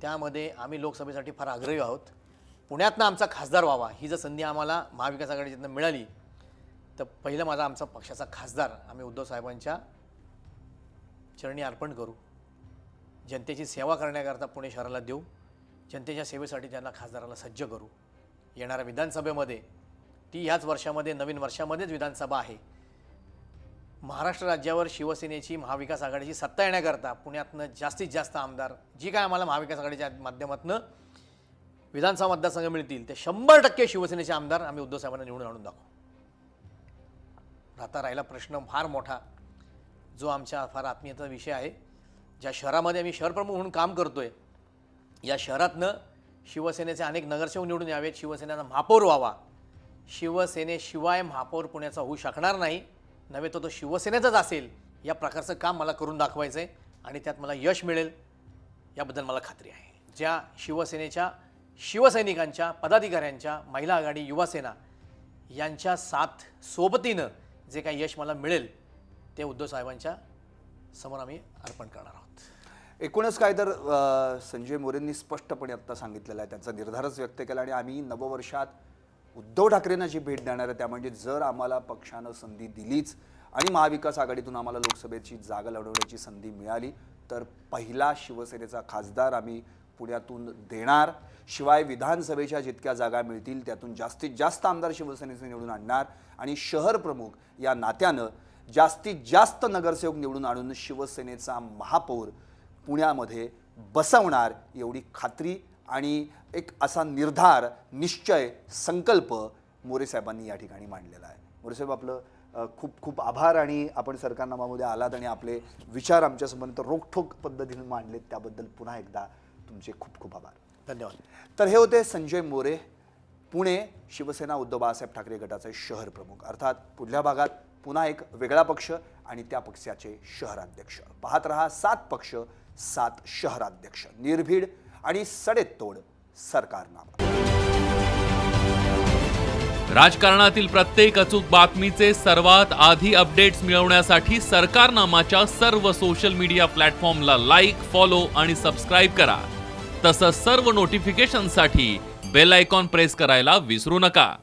B: त्यामध्ये आम्ही लोकसभेसाठी फार आग्रही आहोत. पुण्यातनं आमचा खासदार व्हावा, ही जर संधी आम्हाला महाविकास आघाडीतनं मिळाली तर पहिलं माझा आमचा पक्षाचा खासदार आम्ही उद्धव साहेबांच्या चरणी अर्पण करू. जनतेची सेवा करण्याकरता पुणे शहराला देऊ. जनतेच्या सेवेसाठी त्यांना खासदाराला सज्ज करू. येणाऱ्या विधानसभेमध्ये, ती ह्याच वर्षामध्ये, नवीन वर्षामध्येच विधानसभा आहे, महाराष्ट्र राज्यावर शिवसेनेची, महाविकास आघाडीची सत्ता येण्याकरता पुण्यातनं जास्तीत जास्त आमदार, जी काय आम्हाला महाविकास आघाडीच्या माध्यमातून विधानसभा मतदारसंघ मिळतील, ते 100% शिवसेनेचे आमदार आम्ही उद्धव साहेबांना निवडून आणून दाखवू. आता राहिला प्रश्न फार मोठा, जो आमच्या फार आत्मीयतेचा विषय आहे. ज्या शहरामध्ये आम्ही शहरप्रमुख म्हणून काम करतोय, या शहरातनं शिवसेनेचे अनेक नगरसेवक निवडून यावेत, शिवसेनेचा महापौर व्हावा. शिवसेनेशिवाय महापौर पुण्याचा होऊ शकणार नाही, नव्हे तो शिवसेनेचाच असेल. या प्रकारचं काम मला करून दाखवायचं आहे आणि त्यात मला यश मिळेल याबद्दल मला खात्री आहे. ज्या शिवसेनेच्या शिवसैनिकांच्या, पदाधिकाऱ्यांच्या, महिला आघाडी, युवासेना यांच्या साथ सोबतीनं जे काही यश मला मिळेल ते उद्धव साहेबांच्या समोर आम्ही अर्पण करणार आहोत.
A: एकूणच काय तर संजय मोरेंनी स्पष्टपणे आत्ता सांगितलेलं आहे, त्यांचा निर्धारच व्यक्त केला. आणि आम्ही नववर्षात उद्धव ठाकरेंना जी भेट देणार आहे त्या म्हणजे, जर आम्हाला पक्षानं संधी दिलीच आणि महाविकास आघाडीतून आम्हाला लोकसभेची जागा लढवण्याची संधी मिळाली तर पहिला शिवसेनेचा खासदार आम्ही पुण्यातून देणार. शिवाय विधानसभेच्या जितक्या जागा मिळतील त्यातून जास्तीत जास्त आमदार शिवसेनेचे निवडून आणणार आणि शहर प्रमुख या नात्यानं जास्तीत जास्त नगरसेवक निवडून आणून शिवसेनेचा महापौर पुण्यामध्ये बसवणार, एवढी खात्री आणि एक असा निर्धार, निश्चय, संकल्प मोरे साहेबांनी या ठिकाणी मांडलेला आहे. मोरे साहेब, आपलं खूप खूप आभार आणि आपण सरकारनामामध्ये आलात आणि आपले विचार आमच्यासमोर रोखठोक पद्धतीने मांडलेत त्याबद्दल पुन्हा एकदा तुमचे खूप खूप आभार.
B: धन्यवाद.
A: तर हे होते संजय मोरे, पुणे शिवसेना उद्धव बाळासाहेब ठाकरे गटाचे शहर प्रमुख. अर्थात पुढल्या भागात पुन्हा एक वेगळा पक्ष आणि त्या पक्षाचे शहराध्यक्ष. पाहत रहा 7 पक्ष 7 शहराध्यक्ष, निर्भीड आणि सडेतोड सरकारनामा.
C: राजकारणातील प्रत्येक अचूक बातमीचे सर्वात आधी अपडेट्स मिळवण्यासाठी सरकारनामाच्या सर्व सोशल मीडिया प्लॅटफॉर्मला लाईक, फॉलो आणि सबस्क्राईब करा. तसंच सर्व नोटिफिकेशनसाठी बेल आयकॉन प्रेस करायला विसरू नका.